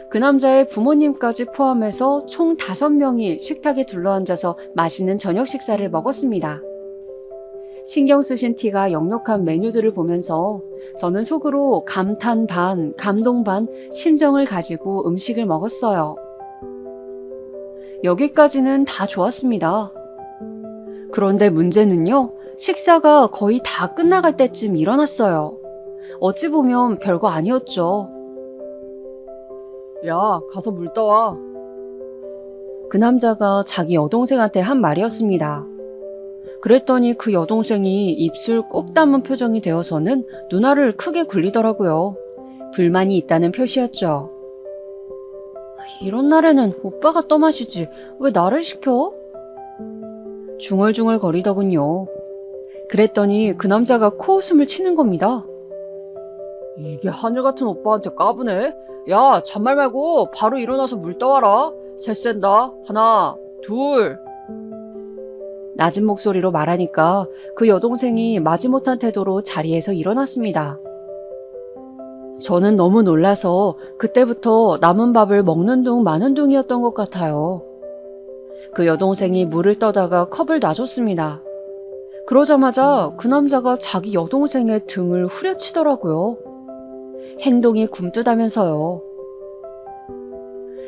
그 남자의 부모님까지 포함해서 총 5명이 식탁에 둘러앉아서 맛있는 저녁 식사를 먹었습니다. 신경 쓰신 티가 역력한 메뉴들을 보면서 저는 속으로 감탄 반, 감동 반, 심정을 가지고 음식을 먹었어요. 여기까지는 다 좋았습니다. 그런데 문제는요, 식사가 거의 다 끝나갈 때쯤 일어났어요. 어찌 보면 별거 아니었죠. 야, 가서 물 떠와. 그 남자가 자기 여동생한테 한 말이었습니다. 그랬더니 그 여동생이 입술 꼭 다문 표정이 되어서는 누나를 크게 굴리더라고요. 불만이 있다는 표시였죠. 이런 날에는 오빠가 떠마시지 왜 나를 시켜? 중얼중얼 거리더군요. 그랬더니 그 남자가 코웃음을 치는 겁니다. 이게 하늘 같은 오빠한테 까부네? 야, 잔말 말고 바로 일어나서 물 떠와라. 셋 센다. 하나, 둘. 낮은 목소리로 말하니까 그 여동생이 마지못한 태도로 자리에서 일어났습니다. 저는 너무 놀라서 그때부터 남은 밥을 먹는 둥 마는 둥이었던 것 같아요. 그 여동생이 물을 떠다가 컵을 놔줬습니다. 그러자마자 그 남자가 자기 여동생의 등을 후려치더라고요. 행동이 굼뜨다면서요.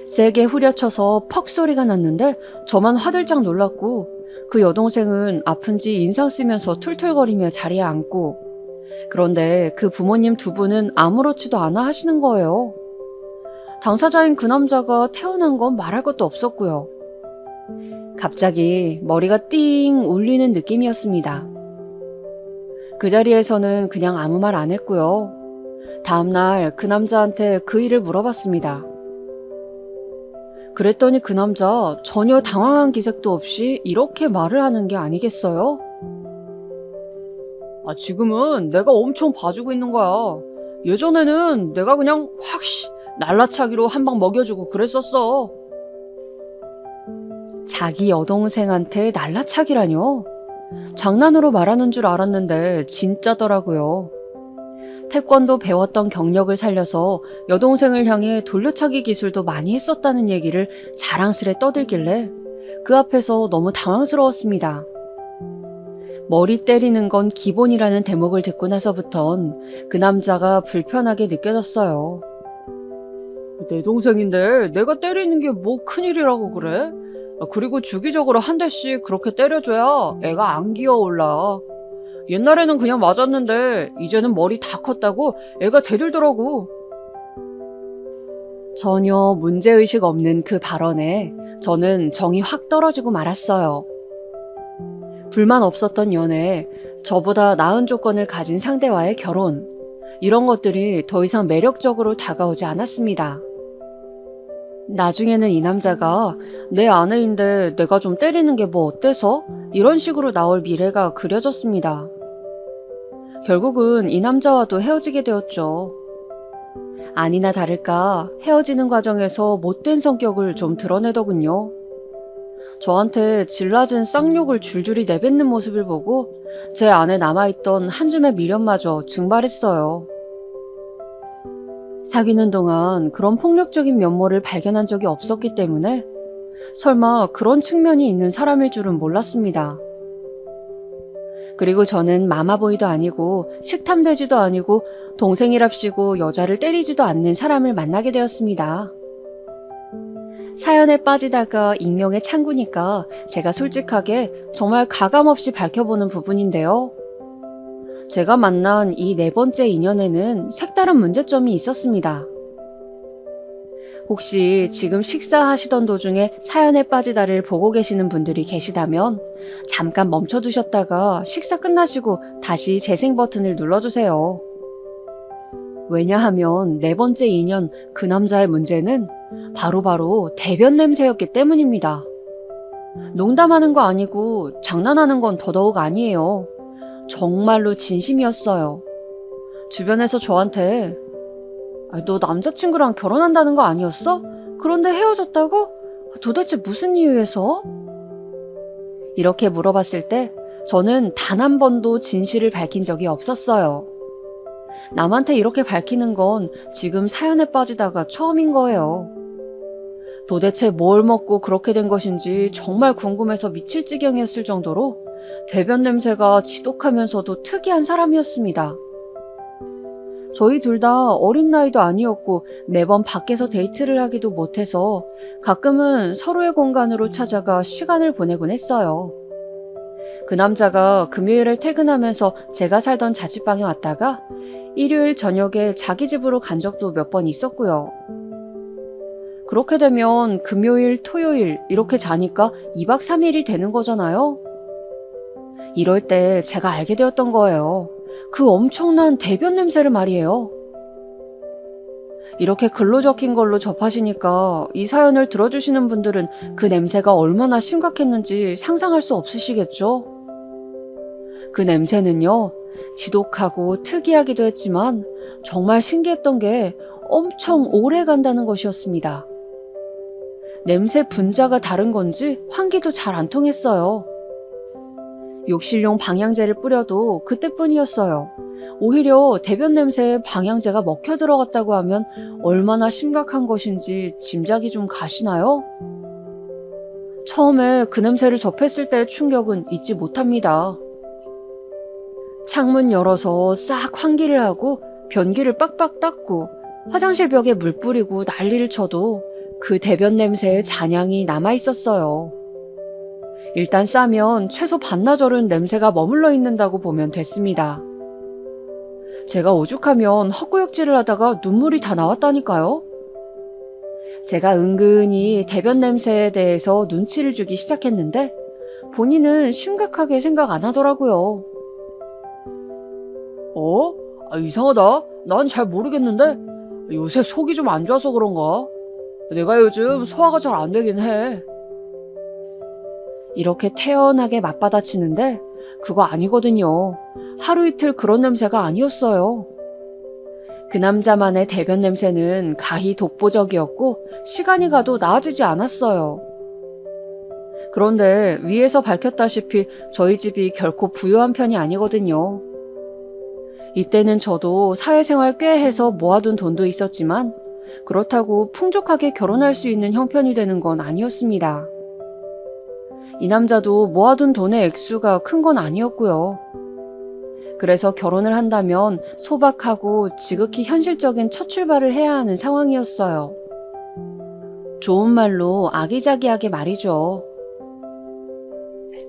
세게 후려쳐서 퍽 소리가 났는데 저만 화들짝 놀랐고 그 여동생은 아픈지 인상 쓰면서 툴툴거리며 자리에 앉고 그런데 그 부모님 두 분은 아무렇지도 않아 하시는 거예요. 당사자인 그 남자가 태어난 건 말할 것도 없었고요. 갑자기 머리가 띵 울리는 느낌이었습니다. 그 자리에서는 그냥 아무 말 안 했고요. 다음날 그 남자한테 그 일을 물어봤습니다. 그랬더니 그 남자 전혀 당황한 기색도 없이 이렇게 말을 하는 게 아니겠어요? 지금은 내가 엄청 봐주고 있는 거야. 예전에는 내가 그냥 날라차기로 한 방 먹여주고 그랬었어. 자기 여동생한테 날라차기라뇨? 장난으로 말하는 줄 알았는데 진짜더라고요. 태권도 배웠던 경력을 살려서 여동생을 향해 돌려차기 기술도 많이 했었다는 얘기를 자랑스레 떠들길래 그 앞에서 너무 당황스러웠습니다. 머리 때리는 건 기본이라는 대목을 듣고 나서부턴 그 남자가 불편하게 느껴졌어요. 내 동생인데 내가 때리는 게 뭐 큰일이라고 그래? 그리고 주기적으로 한 대씩 그렇게 때려줘야 애가 안 기어올라. 옛날에는 그냥 맞았는데 이제는 머리 다 컸다고 애가 대들더라고. 전혀 문제의식 없는 그 발언에 저는 정이 확 떨어지고 말았어요. 불만 없었던 연애, 저보다 나은 조건을 가진 상대와의 결혼, 이런 것들이 더 이상 매력적으로 다가오지 않았습니다. 나중에는 이 남자가 내 아내인데 내가 좀 때리는 게 뭐 어때서? 이런 식으로 나올 미래가 그려졌습니다. 결국은 이 남자와도 헤어지게 되었죠. 아니나 다를까 헤어지는 과정에서 못된 성격을 좀 드러내더군요. 저한테 질낮은 쌍욕을 줄줄이 내뱉는 모습을 보고 제 안에 남아있던 한 줌의 미련마저 증발했어요. 사귀는 동안 그런 폭력적인 면모를 발견한 적이 없었기 때문에 설마 그런 측면이 있는 사람일 줄은 몰랐습니다. 그리고 저는 마마보이도 아니고 식탐되지도 아니고 동생이랍시고 여자를 때리지도 않는 사람을 만나게 되었습니다. 사연에 빠지다가 익명의 창구니까 제가 솔직하게 정말 가감없이 밝혀보는 부분인데요. 제가 만난 이 네 번째 인연에는 색다른 문제점이 있었습니다. 혹시 지금 식사하시던 도중에 사연에 빠지다를 보고 계시는 분들이 계시다면 잠깐 멈춰두셨다가 식사 끝나시고 다시 재생 버튼을 눌러주세요. 왜냐하면 네 번째 인연 그 남자의 문제는 바로 대변 냄새였기 때문입니다. 농담하는 거 아니고 장난하는 건 더더욱 아니에요. 정말로 진심이었어요. 주변에서 저한테 너 남자친구랑 결혼한다는 거 아니었어? 그런데 헤어졌다고? 도대체 무슨 이유에서? 이렇게 물어봤을 때 저는 단 한 번도 진실을 밝힌 적이 없었어요. 남한테 이렇게 밝히는 건 지금 사연에 빠지다가 처음인 거예요. 도대체 뭘 먹고 그렇게 된 것인지 정말 궁금해서 미칠 지경이었을 정도로 대변 냄새가 지독하면서도 특이한 사람이었습니다. 저희 둘 다 어린 나이도 아니었고 매번 밖에서 데이트를 하기도 못해서 가끔은 서로의 공간으로 찾아가 시간을 보내곤 했어요. 그 남자가 금요일에 퇴근하면서 제가 살던 자취방에 왔다가 일요일 저녁에 자기 집으로 간 적도 몇 번 있었고요. 그렇게 되면 금요일, 토요일 이렇게 자니까 2박 3일이 되는 거잖아요. 이럴 때 제가 알게 되었던 거예요. 그 엄청난 대변 냄새를 말이에요. 이렇게 글로 적힌 걸로 접하시니까 이 사연을 들어주시는 분들은 그 냄새가 얼마나 심각했는지 상상할 수 없으시겠죠? 그 냄새는요, 지독하고 특이하기도 했지만 정말 신기했던 게 엄청 오래 간다는 것이었습니다. 냄새 분자가 다른 건지 환기도 잘 안 통했어요. 욕실용 방향제를 뿌려도 그때뿐이었어요. 오히려 대변 냄새에 방향제가 먹혀 들어갔다고 하면 얼마나 심각한 것인지 짐작이 좀 가시나요? 처음에 그 냄새를 접했을 때의 충격은 잊지 못합니다. 창문 열어서 싹 환기를 하고 변기를 빡빡 닦고 화장실 벽에 물 뿌리고 난리를 쳐도 그 대변 냄새의 잔향이 남아있었어요. 일단 싸면 최소 반나절은 냄새가 머물러 있는다고 보면 됐습니다. 제가 오죽하면 헛구역질을 하다가 눈물이 다 나왔다니까요. 제가 은근히 대변 냄새에 대해서 눈치를 주기 시작했는데 본인은 심각하게 생각 안 하더라고요. 이상하다. 난 잘 모르겠는데 요새 속이 좀 안 좋아서 그런가? 내가 요즘 소화가 잘 안 되긴 해. 이렇게 태연하게 맞받아치는데 그거 아니거든요. 하루 이틀 그런 냄새가 아니었어요. 그 남자만의 대변 냄새는 가히 독보적이었고 시간이 가도 나아지지 않았어요. 그런데 위에서 밝혔다시피 저희 집이 결코 부유한 편이 아니거든요. 이때는 저도 사회생활 꽤 해서 모아둔 돈도 있었지만 그렇다고 풍족하게 결혼할 수 있는 형편이 되는 건 아니었습니다. 이 남자도 모아둔 돈의 액수가 큰 건 아니었고요. 그래서 결혼을 한다면 소박하고 지극히 현실적인 첫 출발을 해야 하는 상황이었어요. 좋은 말로 아기자기하게 말이죠.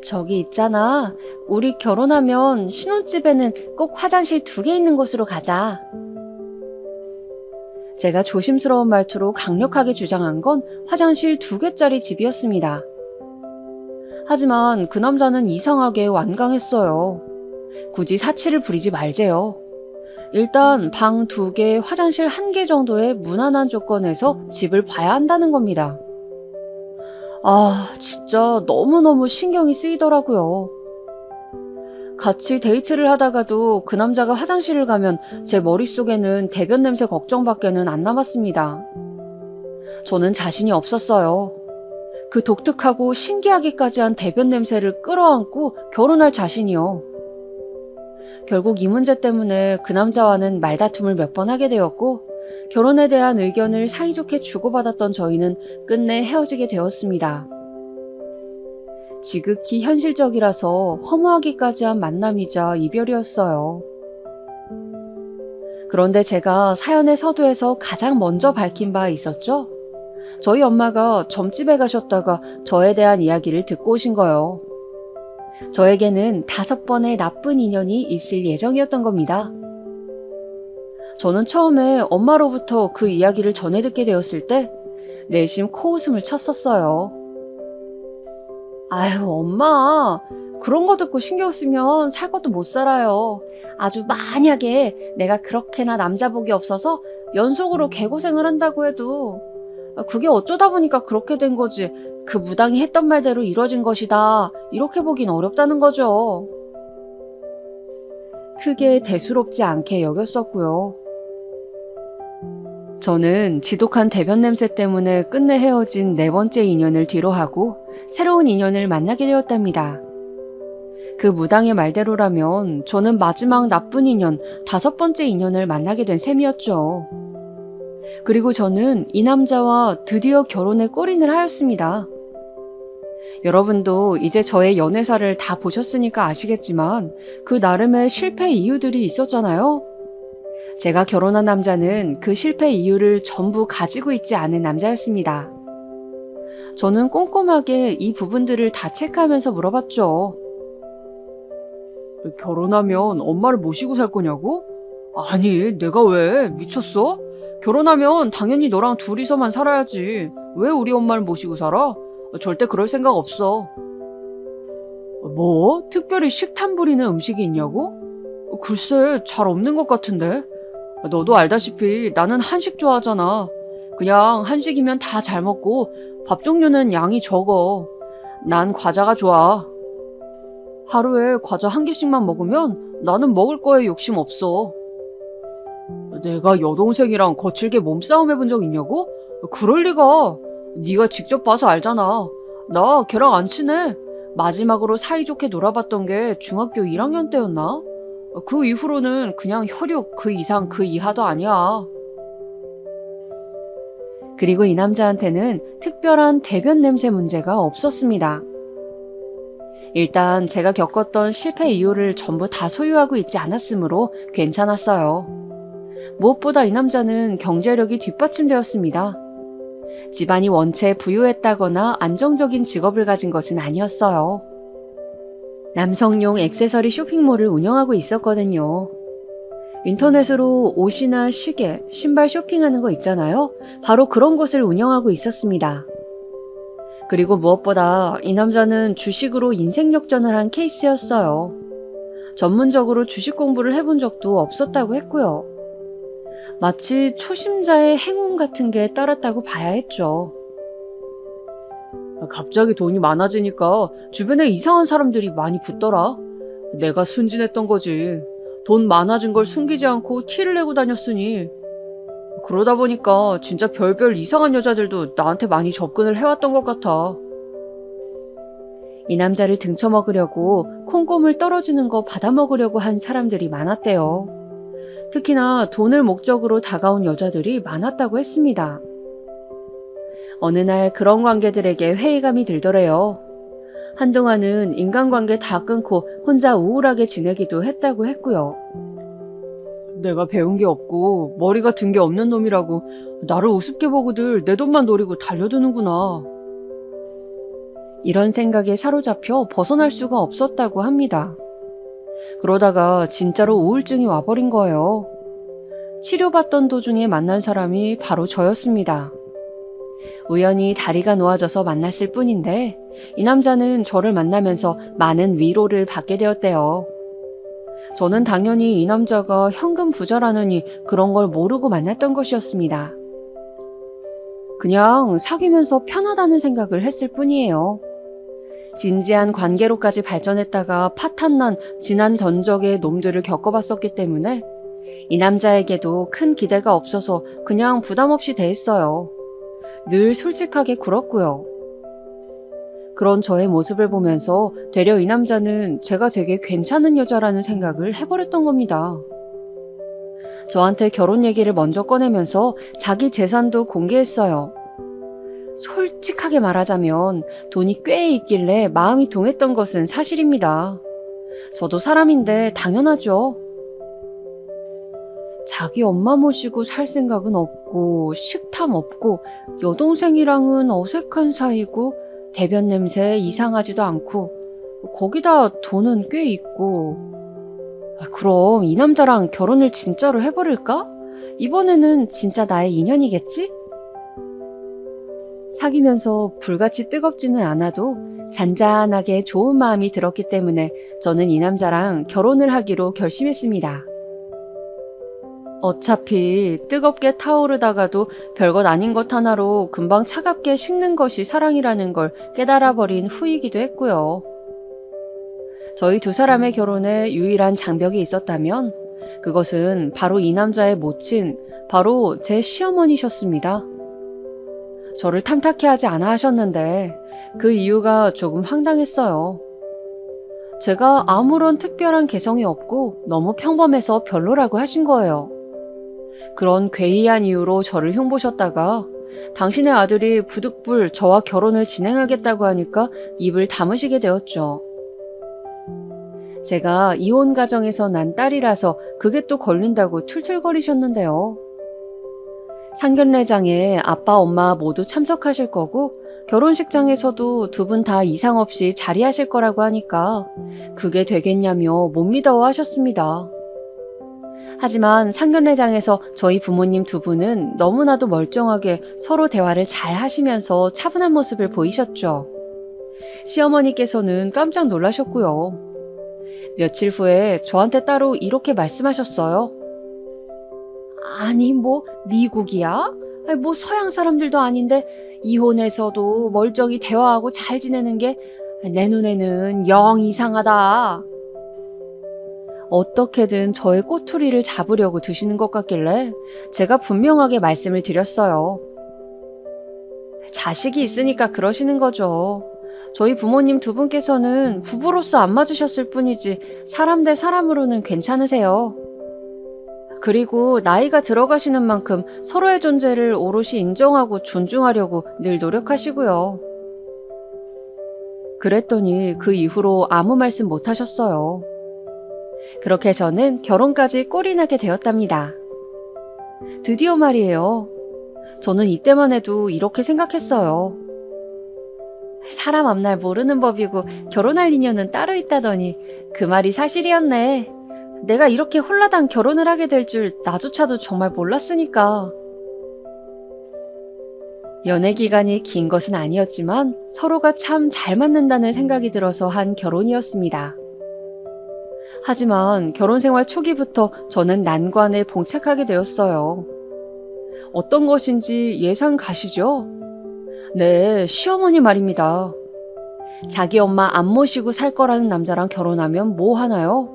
저기 있잖아. 우리 결혼하면 신혼집에는 꼭 화장실 2개 있는 곳으로 가자. 제가 조심스러운 말투로 강력하게 주장한 건 화장실 2개짜리 집이었습니다. 하지만 그 남자는 이상하게 완강했어요. 굳이 사치를 부리지 말재요. 일단 방 2개, 화장실 1개 정도의 무난한 조건에서 집을 봐야 한다는 겁니다. 진짜 너무너무 신경이 쓰이더라고요. 같이 데이트를 하다가도 그 남자가 화장실을 가면 제 머릿속에는 대변 냄새 걱정밖에는 안 남았습니다. 저는 자신이 없었어요. 그 독특하고 신기하기까지 한 대변 냄새를 끌어안고 결혼할 자신이요. 결국 이 문제 때문에 그 남자와는 말다툼을 몇 번 하게 되었고 결혼에 대한 의견을 사이좋게 주고받았던 저희는 끝내 헤어지게 되었습니다. 지극히 현실적이라서 허무하기까지 한 만남이자 이별이었어요. 그런데 제가 사연의 서두에서 가장 먼저 밝힌 바 있었죠? 저희 엄마가 점집에 가셨다가 저에 대한 이야기를 듣고 오신 거예요. 저에게는 5번의 나쁜 인연이 있을 예정이었던 겁니다. 저는 처음에 엄마로부터 그 이야기를 전해 듣게 되었을 때 내심 코웃음을 쳤었어요. 아유, 엄마. 그런 거 듣고 신경 쓰면 살 것도 못 살아요. 아주 만약에 내가 그렇게나 남자복이 없어서 연속으로 개고생을 한다고 해도 그게 어쩌다 보니까 그렇게 된 거지. 그 무당이 했던 말대로 이뤄진 것이다. 이렇게 보긴 어렵다는 거죠. 크게 대수롭지 않게 여겼었고요. 저는 지독한 대변 냄새 때문에 끝내 헤어진 4번째 인연을 뒤로하고 새로운 인연을 만나게 되었답니다. 그 무당의 말대로라면 저는 마지막 나쁜 인연 5번째 인연을 만나게 된 셈이었죠. 그리고 저는 이 남자와 드디어 결혼에 골인을 하였습니다. 여러분도 이제 저의 연애사를 다 보셨으니까 아시겠지만 그 나름의 실패 이유들이 있었잖아요. 제가 결혼한 남자는 그 실패 이유를 전부 가지고 있지 않은 남자였습니다. 저는 꼼꼼하게 이 부분들을 다 체크하면서 물어봤죠. 결혼하면 엄마를 모시고 살 거냐고? 아니, 내가 왜? 미쳤어? 결혼하면 당연히 너랑 둘이서만 살아야지. 왜 우리 엄마를 모시고 살아? 절대 그럴 생각 없어. 뭐? 특별히 식탐 부리는 음식이 있냐고? 글쎄, 잘 없는 것 같은데. 너도 알다시피 나는 한식 좋아하잖아. 그냥 한식이면 다 잘 먹고 밥 종류는 양이 적어. 난 과자가 좋아. 하루에 과자 한 개씩만 먹으면 나는 먹을 거에 욕심 없어. 내가 여동생이랑 거칠게 몸싸움 해본 적 있냐고? 그럴 리가. 네가 직접 봐서 알잖아. 나 걔랑 안 친해. 마지막으로 사이좋게 놀아봤던 게 중학교 1학년 때였나? 그 이후로는 그냥 혈육 그 이상 그 이하도 아니야. 그리고 이 남자한테는 특별한 대변 냄새 문제가 없었습니다. 일단 제가 겪었던 실패 이유를 전부 다 소유하고 있지 않았으므로 괜찮았어요. 무엇보다 이 남자는 경제력이 뒷받침되었습니다. 집안이 원체 부유했다거나 안정적인 직업을 가진 것은 아니었어요. 남성용 액세서리 쇼핑몰을 운영하고 있었거든요. 인터넷으로 옷이나 시계, 신발 쇼핑하는 거 있잖아요. 바로 그런 곳을 운영하고 있었습니다. 그리고 무엇보다 이 남자는 주식으로 인생 역전을 한 케이스였어요. 전문적으로 주식 공부를 해본 적도 없었다고 했고요. 마치 초심자의 행운 같은 게 따랐다고 봐야 했죠. 갑자기 돈이 많아지니까 주변에 이상한 사람들이 많이 붙더라. 내가 순진했던 거지. 돈 많아진 걸 숨기지 않고 티를 내고 다녔으니. 그러다 보니까 진짜 별별 이상한 여자들도 나한테 많이 접근을 해왔던 것 같아. 이 남자를 등쳐먹으려고 콩고물 떨어지는 거 받아먹으려고 한 사람들이 많았대요. 특히나 돈을 목적으로 다가온 여자들이 많았다고 했습니다. 어느 날 그런 관계들에게 회의감이 들더래요. 한동안은 인간관계 다 끊고 혼자 우울하게 지내기도 했다고 했고요. 내가 배운 게 없고 머리가 든 게 없는 놈이라고 나를 우습게 보고들 내 돈만 노리고 달려드는구나. 이런 생각에 사로잡혀 벗어날 수가 없었다고 합니다. 그러다가 진짜로 우울증이 와버린 거예요. 치료받던 도중에 만난 사람이 바로 저였습니다. 우연히 다리가 놓아져서 만났을 뿐인데 이 남자는 저를 만나면서 많은 위로를 받게 되었대요. 저는 당연히 이 남자가 현금 부자라느니 그런 걸 모르고 만났던 것이었습니다. 그냥 사귀면서 편하다는 생각을 했을 뿐이에요. 진지한 관계로까지 발전했다가 파탄난 지난 전적의 놈들을 겪어봤었기 때문에 이 남자에게도 큰 기대가 없어서 그냥 부담 없이 대했어요. 늘 솔직하게 굴었고요. 그런 저의 모습을 보면서 되려 이 남자는 제가 되게 괜찮은 여자라는 생각을 해버렸던 겁니다. 저한테 결혼 얘기를 먼저 꺼내면서 자기 재산도 공개했어요. 솔직하게 말하자면 돈이 꽤 있길래 마음이 동했던 것은 사실입니다. 저도 사람인데 당연하죠. 자기 엄마 모시고 살 생각은 없고 식탐 없고 여동생이랑은 어색한 사이고 대변 냄새 이상하지도 않고 거기다 돈은 꽤 있고 그럼 이 남자랑 결혼을 진짜로 해버릴까? 이번에는 진짜 나의 인연이겠지? 사귀면서 불같이 뜨겁지는 않아도 잔잔하게 좋은 마음이 들었기 때문에 저는 이 남자랑 결혼을 하기로 결심했습니다. 어차피 뜨겁게 타오르다가도 별것 아닌 것 하나로 금방 차갑게 식는 것이 사랑이라는 걸 깨달아버린 후이기도 했고요. 저희 두 사람의 결혼에 유일한 장벽이 있었다면 그것은 바로 이 남자의 모친, 바로 제 시어머니셨습니다. 저를 탐탁해하지 않아 하셨는데 그 이유가 조금 황당했어요. 제가 아무런 특별한 개성이 없고 너무 평범해서 별로라고 하신 거예요. 그런 괴이한 이유로 저를 흉보셨다가 당신의 아들이 부득불 저와 결혼을 진행하겠다고 하니까 입을 다무시게 되었죠. 제가 이혼 가정에서 난 딸이라서 그게 또 걸린다고 툴툴거리셨는데요. 상견례장에 아빠, 엄마 모두 참석하실 거고 결혼식장에서도 두 분 다 이상 없이 자리하실 거라고 하니까 그게 되겠냐며 못 믿어 하셨습니다. 하지만 상견례장에서 저희 부모님 두 분은 너무나도 멀쩡하게 서로 대화를 잘 하시면서 차분한 모습을 보이셨죠. 시어머니께서는 깜짝 놀라셨고요. 며칠 후에 저한테 따로 이렇게 말씀하셨어요. 아니 뭐 미국이야? 아니, 뭐 서양 사람들도 아닌데 이혼해서도 멀쩡히 대화하고 잘 지내는 게 내 눈에는 영 이상하다. 어떻게든 저의 꼬투리를 잡으려고 드시는 것 같길래 제가 분명하게 말씀을 드렸어요. 자식이 있으니까 그러시는 거죠. 저희 부모님 두 분께서는 부부로서 안 맞으셨을 뿐이지 사람 대 사람으로는 괜찮으세요. 그리고 나이가 들어가시는 만큼 서로의 존재를 오롯이 인정하고 존중하려고 늘 노력하시고요. 그랬더니 그 이후로 아무 말씀 못 하셨어요. 그렇게 저는 결혼까지 꼴이 나게 되었답니다. 드디어 말이에요. 저는 이때만 해도 이렇게 생각했어요. 사람 앞날 모르는 법이고 결혼할 인연은 따로 있다더니 그 말이 사실이었네. 내가 이렇게 홀라당 결혼을 하게 될 줄 나조차도 정말 몰랐으니까. 연애 기간이 긴 것은 아니었지만 서로가 참 잘 맞는다는 생각이 들어서 한 결혼이었습니다. 하지만 결혼 생활 초기부터 저는 난관에 봉착하게 되었어요. 어떤 것인지 예상 가시죠? 네, 시어머니 말입니다. 자기 엄마 안 모시고 살 거라는 남자랑 결혼하면 뭐 하나요?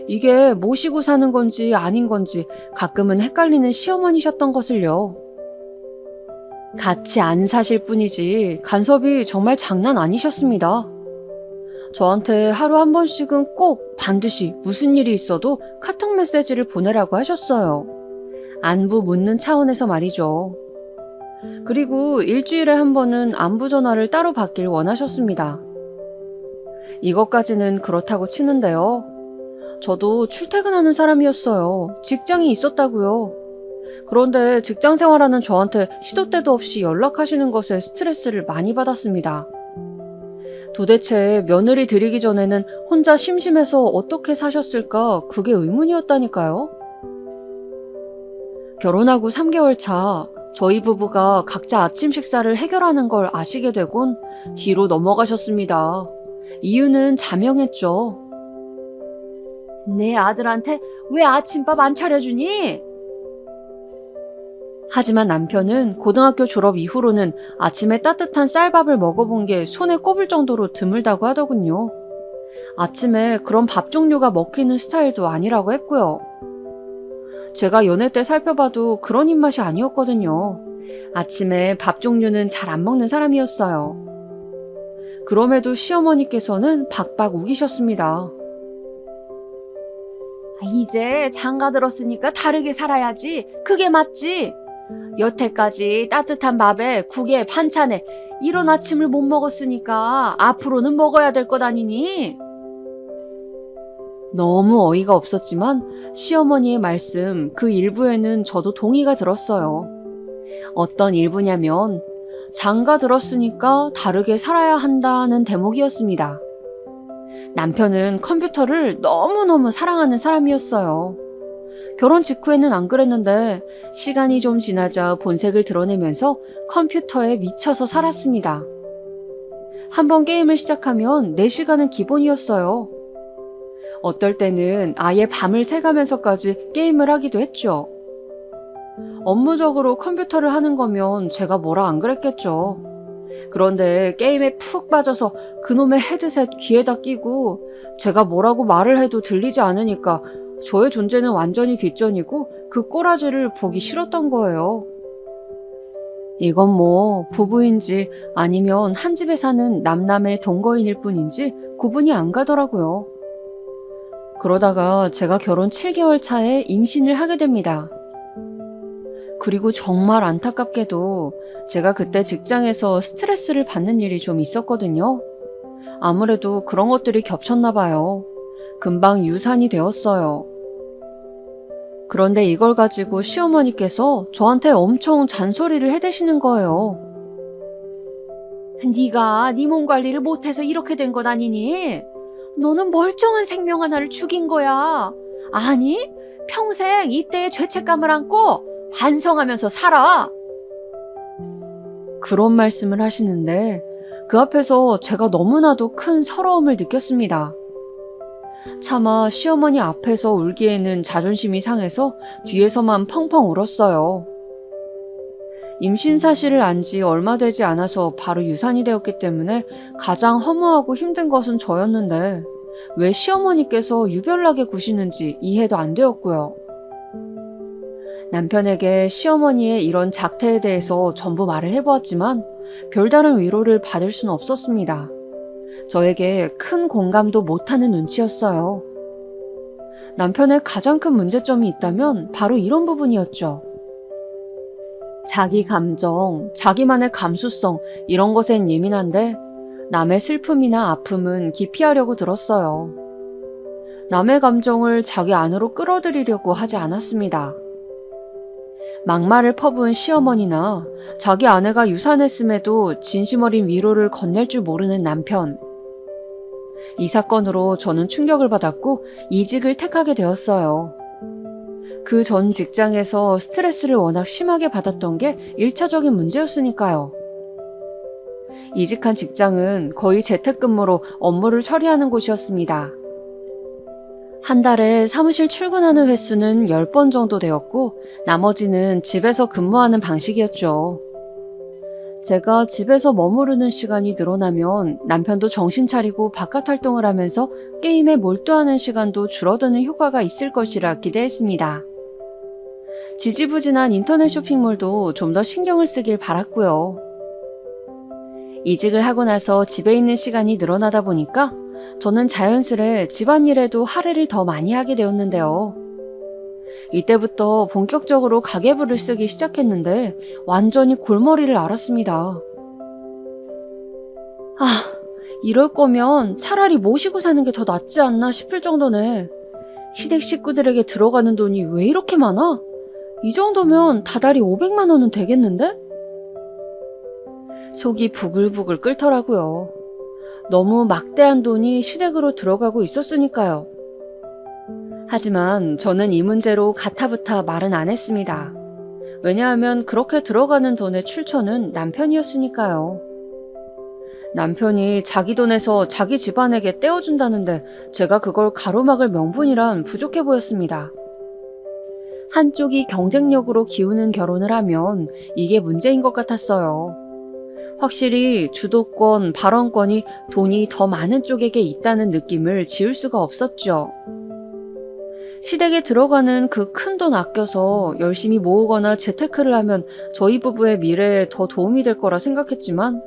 이게 모시고 사는 건지 아닌 건지 가끔은 헷갈리는 시어머니셨던 것을요. 같이 안 사실 뿐이지 간섭이 정말 장난 아니셨습니다. 저한테 하루 한 번씩은 꼭 반드시 무슨 일이 있어도 카톡 메시지를 보내라고 하셨어요. 안부 묻는 차원에서 말이죠. 그리고 일주일에 한 번은 안부 전화를 따로 받길 원하셨습니다. 이것까지는 그렇다고 치는데요. 저도 출퇴근하는 사람이었어요. 직장이 있었다고요. 그런데 직장 생활하는 저한테 시도 때도 없이 연락하시는 것에 스트레스를 많이 받았습니다. 도대체 며느리 들이기 전에는 혼자 심심해서 어떻게 사셨을까 그게 의문이었다니까요. 결혼하고 3개월 차 저희 부부가 각자 아침 식사를 해결하는 걸 아시게 되곤 뒤로 넘어가셨습니다. 이유는 자명했죠. 내 아들한테 왜 아침밥 안 차려주니? 하지만 남편은 고등학교 졸업 이후로는 아침에 따뜻한 쌀밥을 먹어본 게 손에 꼽을 정도로 드물다고 하더군요. 아침에 그런 밥 종류가 먹히는 스타일도 아니라고 했고요. 제가 연애 때 살펴봐도 그런 입맛이 아니었거든요. 아침에 밥 종류는 잘 안 먹는 사람이었어요. 그럼에도 시어머니께서는 박박 우기셨습니다. 이제 장가 들었으니까 다르게 살아야지. 그게 맞지. 여태까지 따뜻한 밥에 국에 반찬에 이런 아침을 못 먹었으니까 앞으로는 먹어야 될 것 아니니? 너무 어이가 없었지만 시어머니의 말씀 그 일부에는 저도 동의가 들었어요. 어떤 일부냐면 장가 들었으니까 다르게 살아야 한다는 대목이었습니다. 남편은 컴퓨터를 너무너무 사랑하는 사람이었어요. 결혼 직후에는 안 그랬는데 시간이 좀 지나자 본색을 드러내면서 컴퓨터에 미쳐서 살았습니다. 한번 게임을 시작하면 4시간은 기본이었어요. 어떨 때는 아예 밤을 새가면서까지 게임을 하기도 했죠. 업무적으로 컴퓨터를 하는 거면 제가 뭐라 안 그랬겠죠. 그런데 게임에 푹 빠져서 그놈의 헤드셋 귀에다 끼고 제가 뭐라고 말을 해도 들리지 않으니까 저의 존재는 완전히 뒷전이고 그 꼬라지를 보기 싫었던 거예요. 이건 뭐 부부인지 아니면 한 집에 사는 남남의 동거인일 뿐인지 구분이 안 가더라고요. 그러다가 제가 결혼 7개월 차에 임신을 하게 됩니다. 그리고 정말 안타깝게도 제가 그때 직장에서 스트레스를 받는 일이 좀 있었거든요. 아무래도 그런 것들이 겹쳤나 봐요. 금방 유산이 되었어요. 그런데 이걸 가지고 시어머니께서 저한테 엄청 잔소리를 해대시는 거예요. 네가 네 몸 관리를 못해서 이렇게 된 것 아니니? 너는 멀쩡한 생명 하나를 죽인 거야. 아니, 평생 이때의 죄책감을 안고 반성하면서 살아. 그런 말씀을 하시는데 그 앞에서 제가 너무나도 큰 서러움을 느꼈습니다. 차마 시어머니 앞에서 울기에는 자존심이 상해서 뒤에서만 펑펑 울었어요. 임신 사실을 안 지 얼마 되지 않아서 바로 유산이 되었기 때문에 가장 허무하고 힘든 것은 저였는데 왜 시어머니께서 유별나게 구시는지 이해도 안 되었고요. 남편에게 시어머니의 이런 작태에 대해서 전부 말을 해보았지만 별다른 위로를 받을 수는 없었습니다. 저에게 큰 공감도 못하는 눈치였어요. 남편의 가장 큰 문제점이 있다면 바로 이런 부분이었죠. 자기 감정, 자기만의 감수성 이런 것엔 예민한데 남의 슬픔이나 아픔은 기피하려고 들었어요. 남의 감정을 자기 안으로 끌어들이려고 하지 않았습니다. 막말을 퍼부은 시어머니나 자기 아내가 유산했음에도 진심 어린 위로를 건넬 줄 모르는 남편. 이 사건으로 저는 충격을 받았고 이직을 택하게 되었어요. 그 전 직장에서 스트레스를 워낙 심하게 받았던 게 1차적인 문제였으니까요. 이직한 직장은 거의 재택근무로 업무를 처리하는 곳이었습니다. 한 달에 사무실 출근하는 횟수는 10번 정도 되었고 나머지는 집에서 근무하는 방식이었죠. 제가 집에서 머무르는 시간이 늘어나면 남편도 정신 차리고 바깥 활동을 하면서 게임에 몰두하는 시간도 줄어드는 효과가 있을 것이라 기대했습니다. 지지부진한 인터넷 쇼핑몰도 좀 더 신경을 쓰길 바랐고요. 이직을 하고 나서 집에 있는 시간이 늘어나다 보니까 저는 자연스레 집안일에도 할애를 더 많이 하게 되었는데요. 이때부터 본격적으로 가계부를 쓰기 시작했는데 완전히 골머리를 앓았습니다. 이럴 거면 차라리 모시고 사는 게 더 낫지 않나 싶을 정도네. 시댁 식구들에게 들어가는 돈이 왜 이렇게 많아? 이 정도면 다달이 500만 원은 되겠는데? 속이 부글부글 끓더라고요. 너무 막대한 돈이 시댁으로 들어가고 있었으니까요. 하지만 저는 이 문제로 가타부타 말은 안 했습니다. 왜냐하면 그렇게 들어가는 돈의 출처는 남편이었으니까요. 남편이 자기 돈에서 자기 집안에게 떼어준다는데 제가 그걸 가로막을 명분이란 부족해 보였습니다. 한쪽이 경쟁력으로 기우는 결혼을 하면 이게 문제인 것 같았어요. 확실히 주도권, 발언권이 돈이 더 많은 쪽에게 있다는 느낌을 지울 수가 없었죠. 시댁에 들어가는 그 큰 돈 아껴서 열심히 모으거나 재테크를 하면 저희 부부의 미래에 더 도움이 될 거라 생각했지만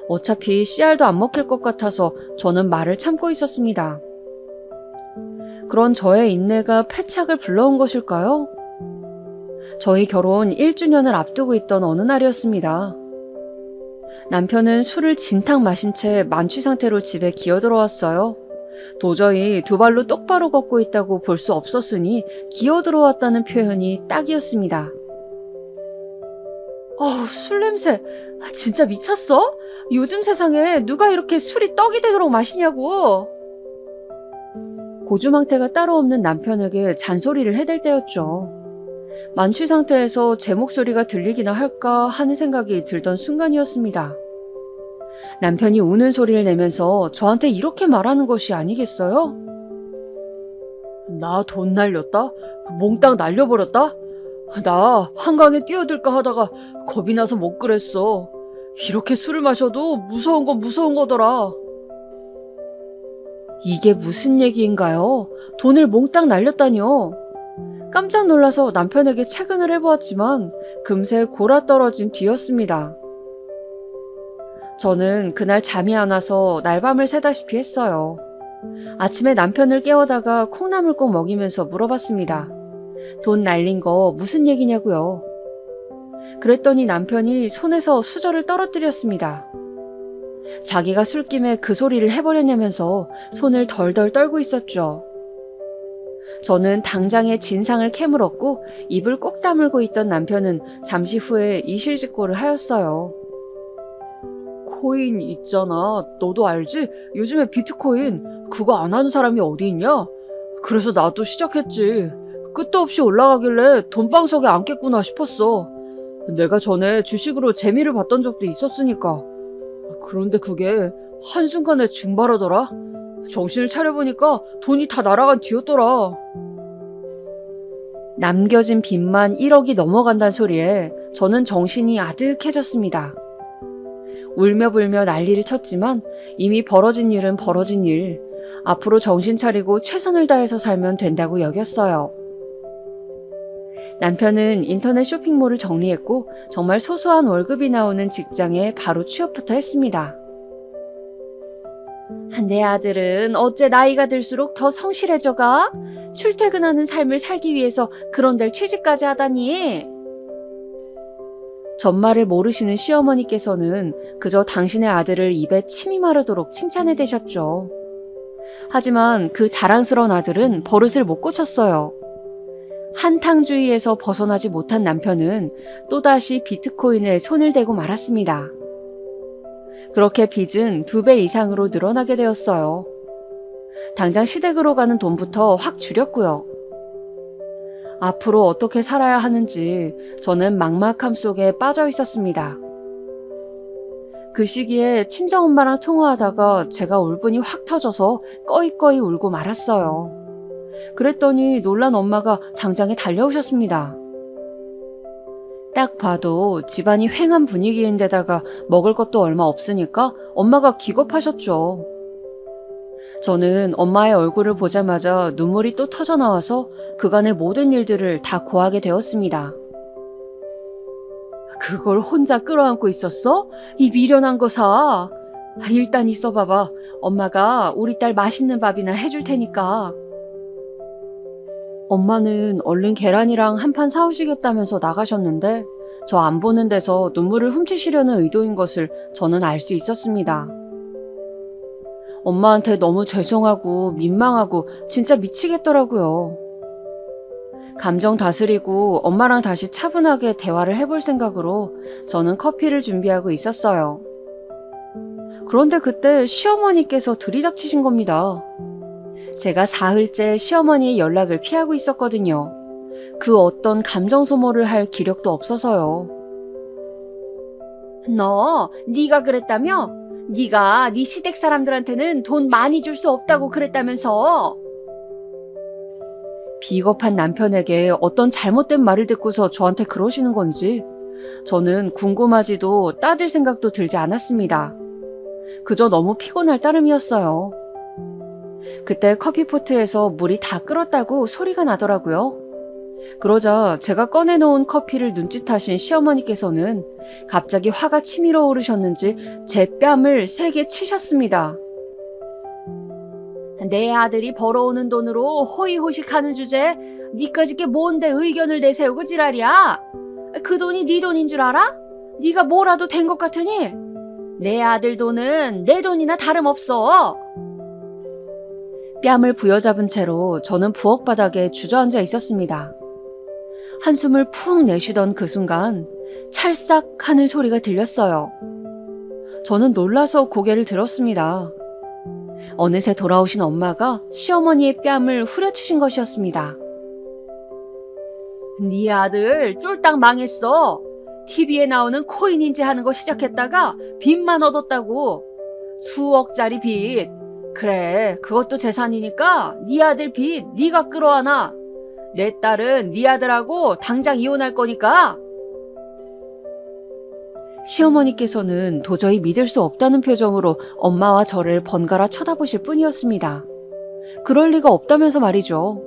어차피 씨알도 안 먹힐 것 같아서 저는 말을 참고 있었습니다. 그런 저의 인내가 패착을 불러온 것일까요? 저희 결혼 1주년을 앞두고 있던 어느 날이었습니다. 남편은 술을 진탕 마신 채 만취 상태로 집에 기어들어왔어요. 도저히 두 발로 똑바로 걷고 있다고 볼 수 없었으니 기어들어왔다는 표현이 딱이었습니다. 술 냄새. 진짜 미쳤어? 요즘 세상에 누가 이렇게 술이 떡이 되도록 마시냐고. 고주망태가 따로 없는 남편에게 잔소리를 해댈 때였죠. 만취 상태에서 제 목소리가 들리기나 할까 하는 생각이 들던 순간이었습니다. 남편이 우는 소리를 내면서 저한테 이렇게 말하는 것이 아니겠어요? 나 돈 날렸다? 몽땅 날려버렸다? 나 한강에 뛰어들까 하다가 겁이 나서 못 그랬어. 이렇게 술을 마셔도 무서운 건 무서운 거더라. 이게 무슨 얘기인가요? 돈을 몽땅 날렸다니요. 깜짝 놀라서 남편에게 체근을 해보았지만 금세 골아떨어진 뒤였습니다. 저는 그날 잠이 안 와서 날밤을 새다시피 했어요. 아침에 남편을 깨워다가 콩나물 꼭 먹이면서 물어봤습니다. 돈 날린 거 무슨 얘기냐고요. 그랬더니 남편이 손에서 수저를 떨어뜨렸습니다. 자기가 술김에 그 소리를 해버렸냐면서 손을 덜덜 떨고 있었죠. 저는 당장의 진상을 캐물었고 입을 꼭 다물고 있던 남편은 잠시 후에 이실직고를 하였어요. 코인 있잖아. 너도 알지? 요즘에 비트코인 그거 안 하는 사람이 어디 있냐? 그래서 나도 시작했지. 끝도 없이 올라가길래 돈방석에 앉겠구나 싶었어. 내가 전에 주식으로 재미를 봤던 적도 있었으니까. 그런데 그게 한순간에 증발하더라. 정신을 차려보니까 돈이 다 날아간 뒤였더라. 남겨진 빚만 1억이 넘어간다는 소리에 저는 정신이 아득해졌습니다. 울며불며 난리를 쳤지만 이미 벌어진 일은 벌어진 일. 앞으로 정신 차리고 최선을 다해서 살면 된다고 여겼어요. 남편은 인터넷 쇼핑몰을 정리했고 정말 소소한 월급이 나오는 직장에 바로 취업부터 했습니다. 내 아들은 어째 나이가 들수록 더 성실해져가? 출퇴근하는 삶을 살기 위해서 그런 데를 취직까지 하다니. 전말을 모르시는 시어머니께서는 그저 당신의 아들을 입에 침이 마르도록 칭찬해대셨죠. 하지만 그 자랑스러운 아들은 버릇을 못 고쳤어요. 한탕주의에서 벗어나지 못한 남편은 또다시 비트코인에 손을 대고 말았습니다. 그렇게 빚은 2배 이상으로 늘어나게 되었어요. 당장 시댁으로 가는 돈부터 확 줄였고요. 앞으로 어떻게 살아야 하는지 저는 막막함 속에 빠져 있었습니다. 그 시기에 친정엄마랑 통화하다가 제가 울분이 확 터져서 꺼이꺼이 울고 말았어요. 그랬더니 놀란 엄마가 당장에 달려오셨습니다. 딱 봐도 집안이 휑한 분위기인데다가 먹을 것도 얼마 없으니까 엄마가 기겁하셨죠. 저는 엄마의 얼굴을 보자마자 눈물이 또 터져 나와서 그간의 모든 일들을 다 고하게 되었습니다. 그걸 혼자 끌어안고 있었어? 이 미련한 거 사. 일단 있어봐봐. 엄마가 우리 딸 맛있는 밥이나 해줄 테니까. 엄마는 얼른 계란이랑 한 판 사오시겠다면서 나가셨는데 저 안 보는 데서 눈물을 훔치시려는 의도인 것을 저는 알 수 있었습니다. 엄마한테 너무 죄송하고 민망하고 진짜 미치겠더라고요. 감정 다스리고 엄마랑 다시 차분하게 대화를 해볼 생각으로 저는 커피를 준비하고 있었어요. 그런데 그때 시어머니께서 들이닥치신 겁니다. 제가 사흘째 시어머니의 연락을 피하고 있었거든요. 그 어떤 감정 소모를 할 기력도 없어서요. 너, 네가 그랬다며? 네가 네 시댁 사람들한테는 돈 많이 줄 수 없다고 그랬다면서. 비겁한 남편에게 어떤 잘못된 말을 듣고서 저한테 그러시는 건지 저는 궁금하지도 따질 생각도 들지 않았습니다. 그저 너무 피곤할 따름이었어요. 그때 커피포트에서 물이 다 끓었다고 소리가 나더라고요. 그러자 제가 꺼내놓은 커피를 눈짓하신 시어머니께서는 갑자기 화가 치밀어 오르셨는지 제 뺨을 세게 치셨습니다. 내 아들이 벌어오는 돈으로 호의호식하는 주제에 니까짓 게 뭔데 의견을 내세우고 지랄이야? 그 돈이 네 돈인 줄 알아? 네가 뭐라도 된 것 같으니? 내 아들 돈은 내 돈이나 다름없어. 뺨을 부여잡은 채로 저는 부엌 바닥에 주저앉아 있었습니다. 한숨을 푹 내쉬던 그 순간 찰싹 하는 소리가 들렸어요. 저는 놀라서 고개를 들었습니다. 어느새 돌아오신 엄마가 시어머니의 뺨을 후려치신 것이었습니다. 네 아들 쫄딱 망했어. TV에 나오는 코인인지 하는 거 시작했다가 빚만 얻었다고. 수억짜리 빚. 그래, 그것도 재산이니까 네 아들 빚 네가 끌어안아. 내 딸은 네 아들하고 당장 이혼할 거니까. 시어머니께서는 도저히 믿을 수 없다는 표정으로 엄마와 저를 번갈아 쳐다보실 뿐이었습니다. 그럴 리가 없다면서 말이죠.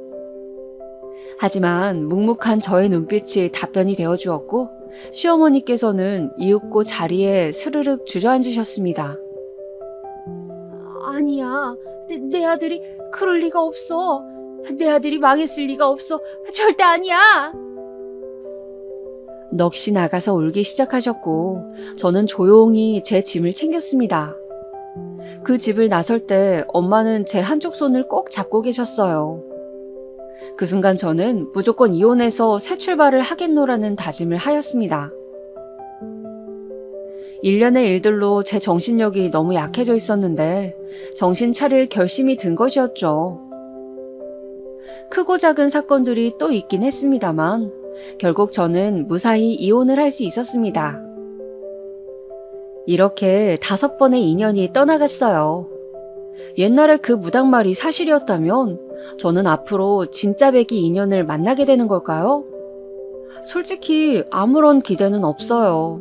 하지만 묵묵한 저의 눈빛이 답변이 되어주었고 시어머니께서는 이윽고 자리에 스르륵 주저앉으셨습니다. 아니야, 내 아들이 그럴 리가 없어. 내 아들이 망했을 리가 없어. 절대 아니야. 넋이 나가서 울기 시작하셨고 저는 조용히 제 짐을 챙겼습니다. 그 집을 나설 때 엄마는 제 한쪽 손을 꼭 잡고 계셨어요. 그 순간 저는 무조건 이혼해서 새 출발을 하겠노라는 다짐을 하였습니다. 일련의 일들로 제 정신력이 너무 약해져 있었는데 정신 차릴 결심이 든 것이었죠. 크고 작은 사건들이 또 있긴 했습니다만 결국 저는 무사히 이혼을 할 수 있었습니다. 이렇게 5번의 인연이 떠나갔어요. 옛날에 그 무당말이 사실이었다면 저는 앞으로 진짜 백이 인연을 만나게 되는 걸까요? 솔직히 아무런 기대는 없어요.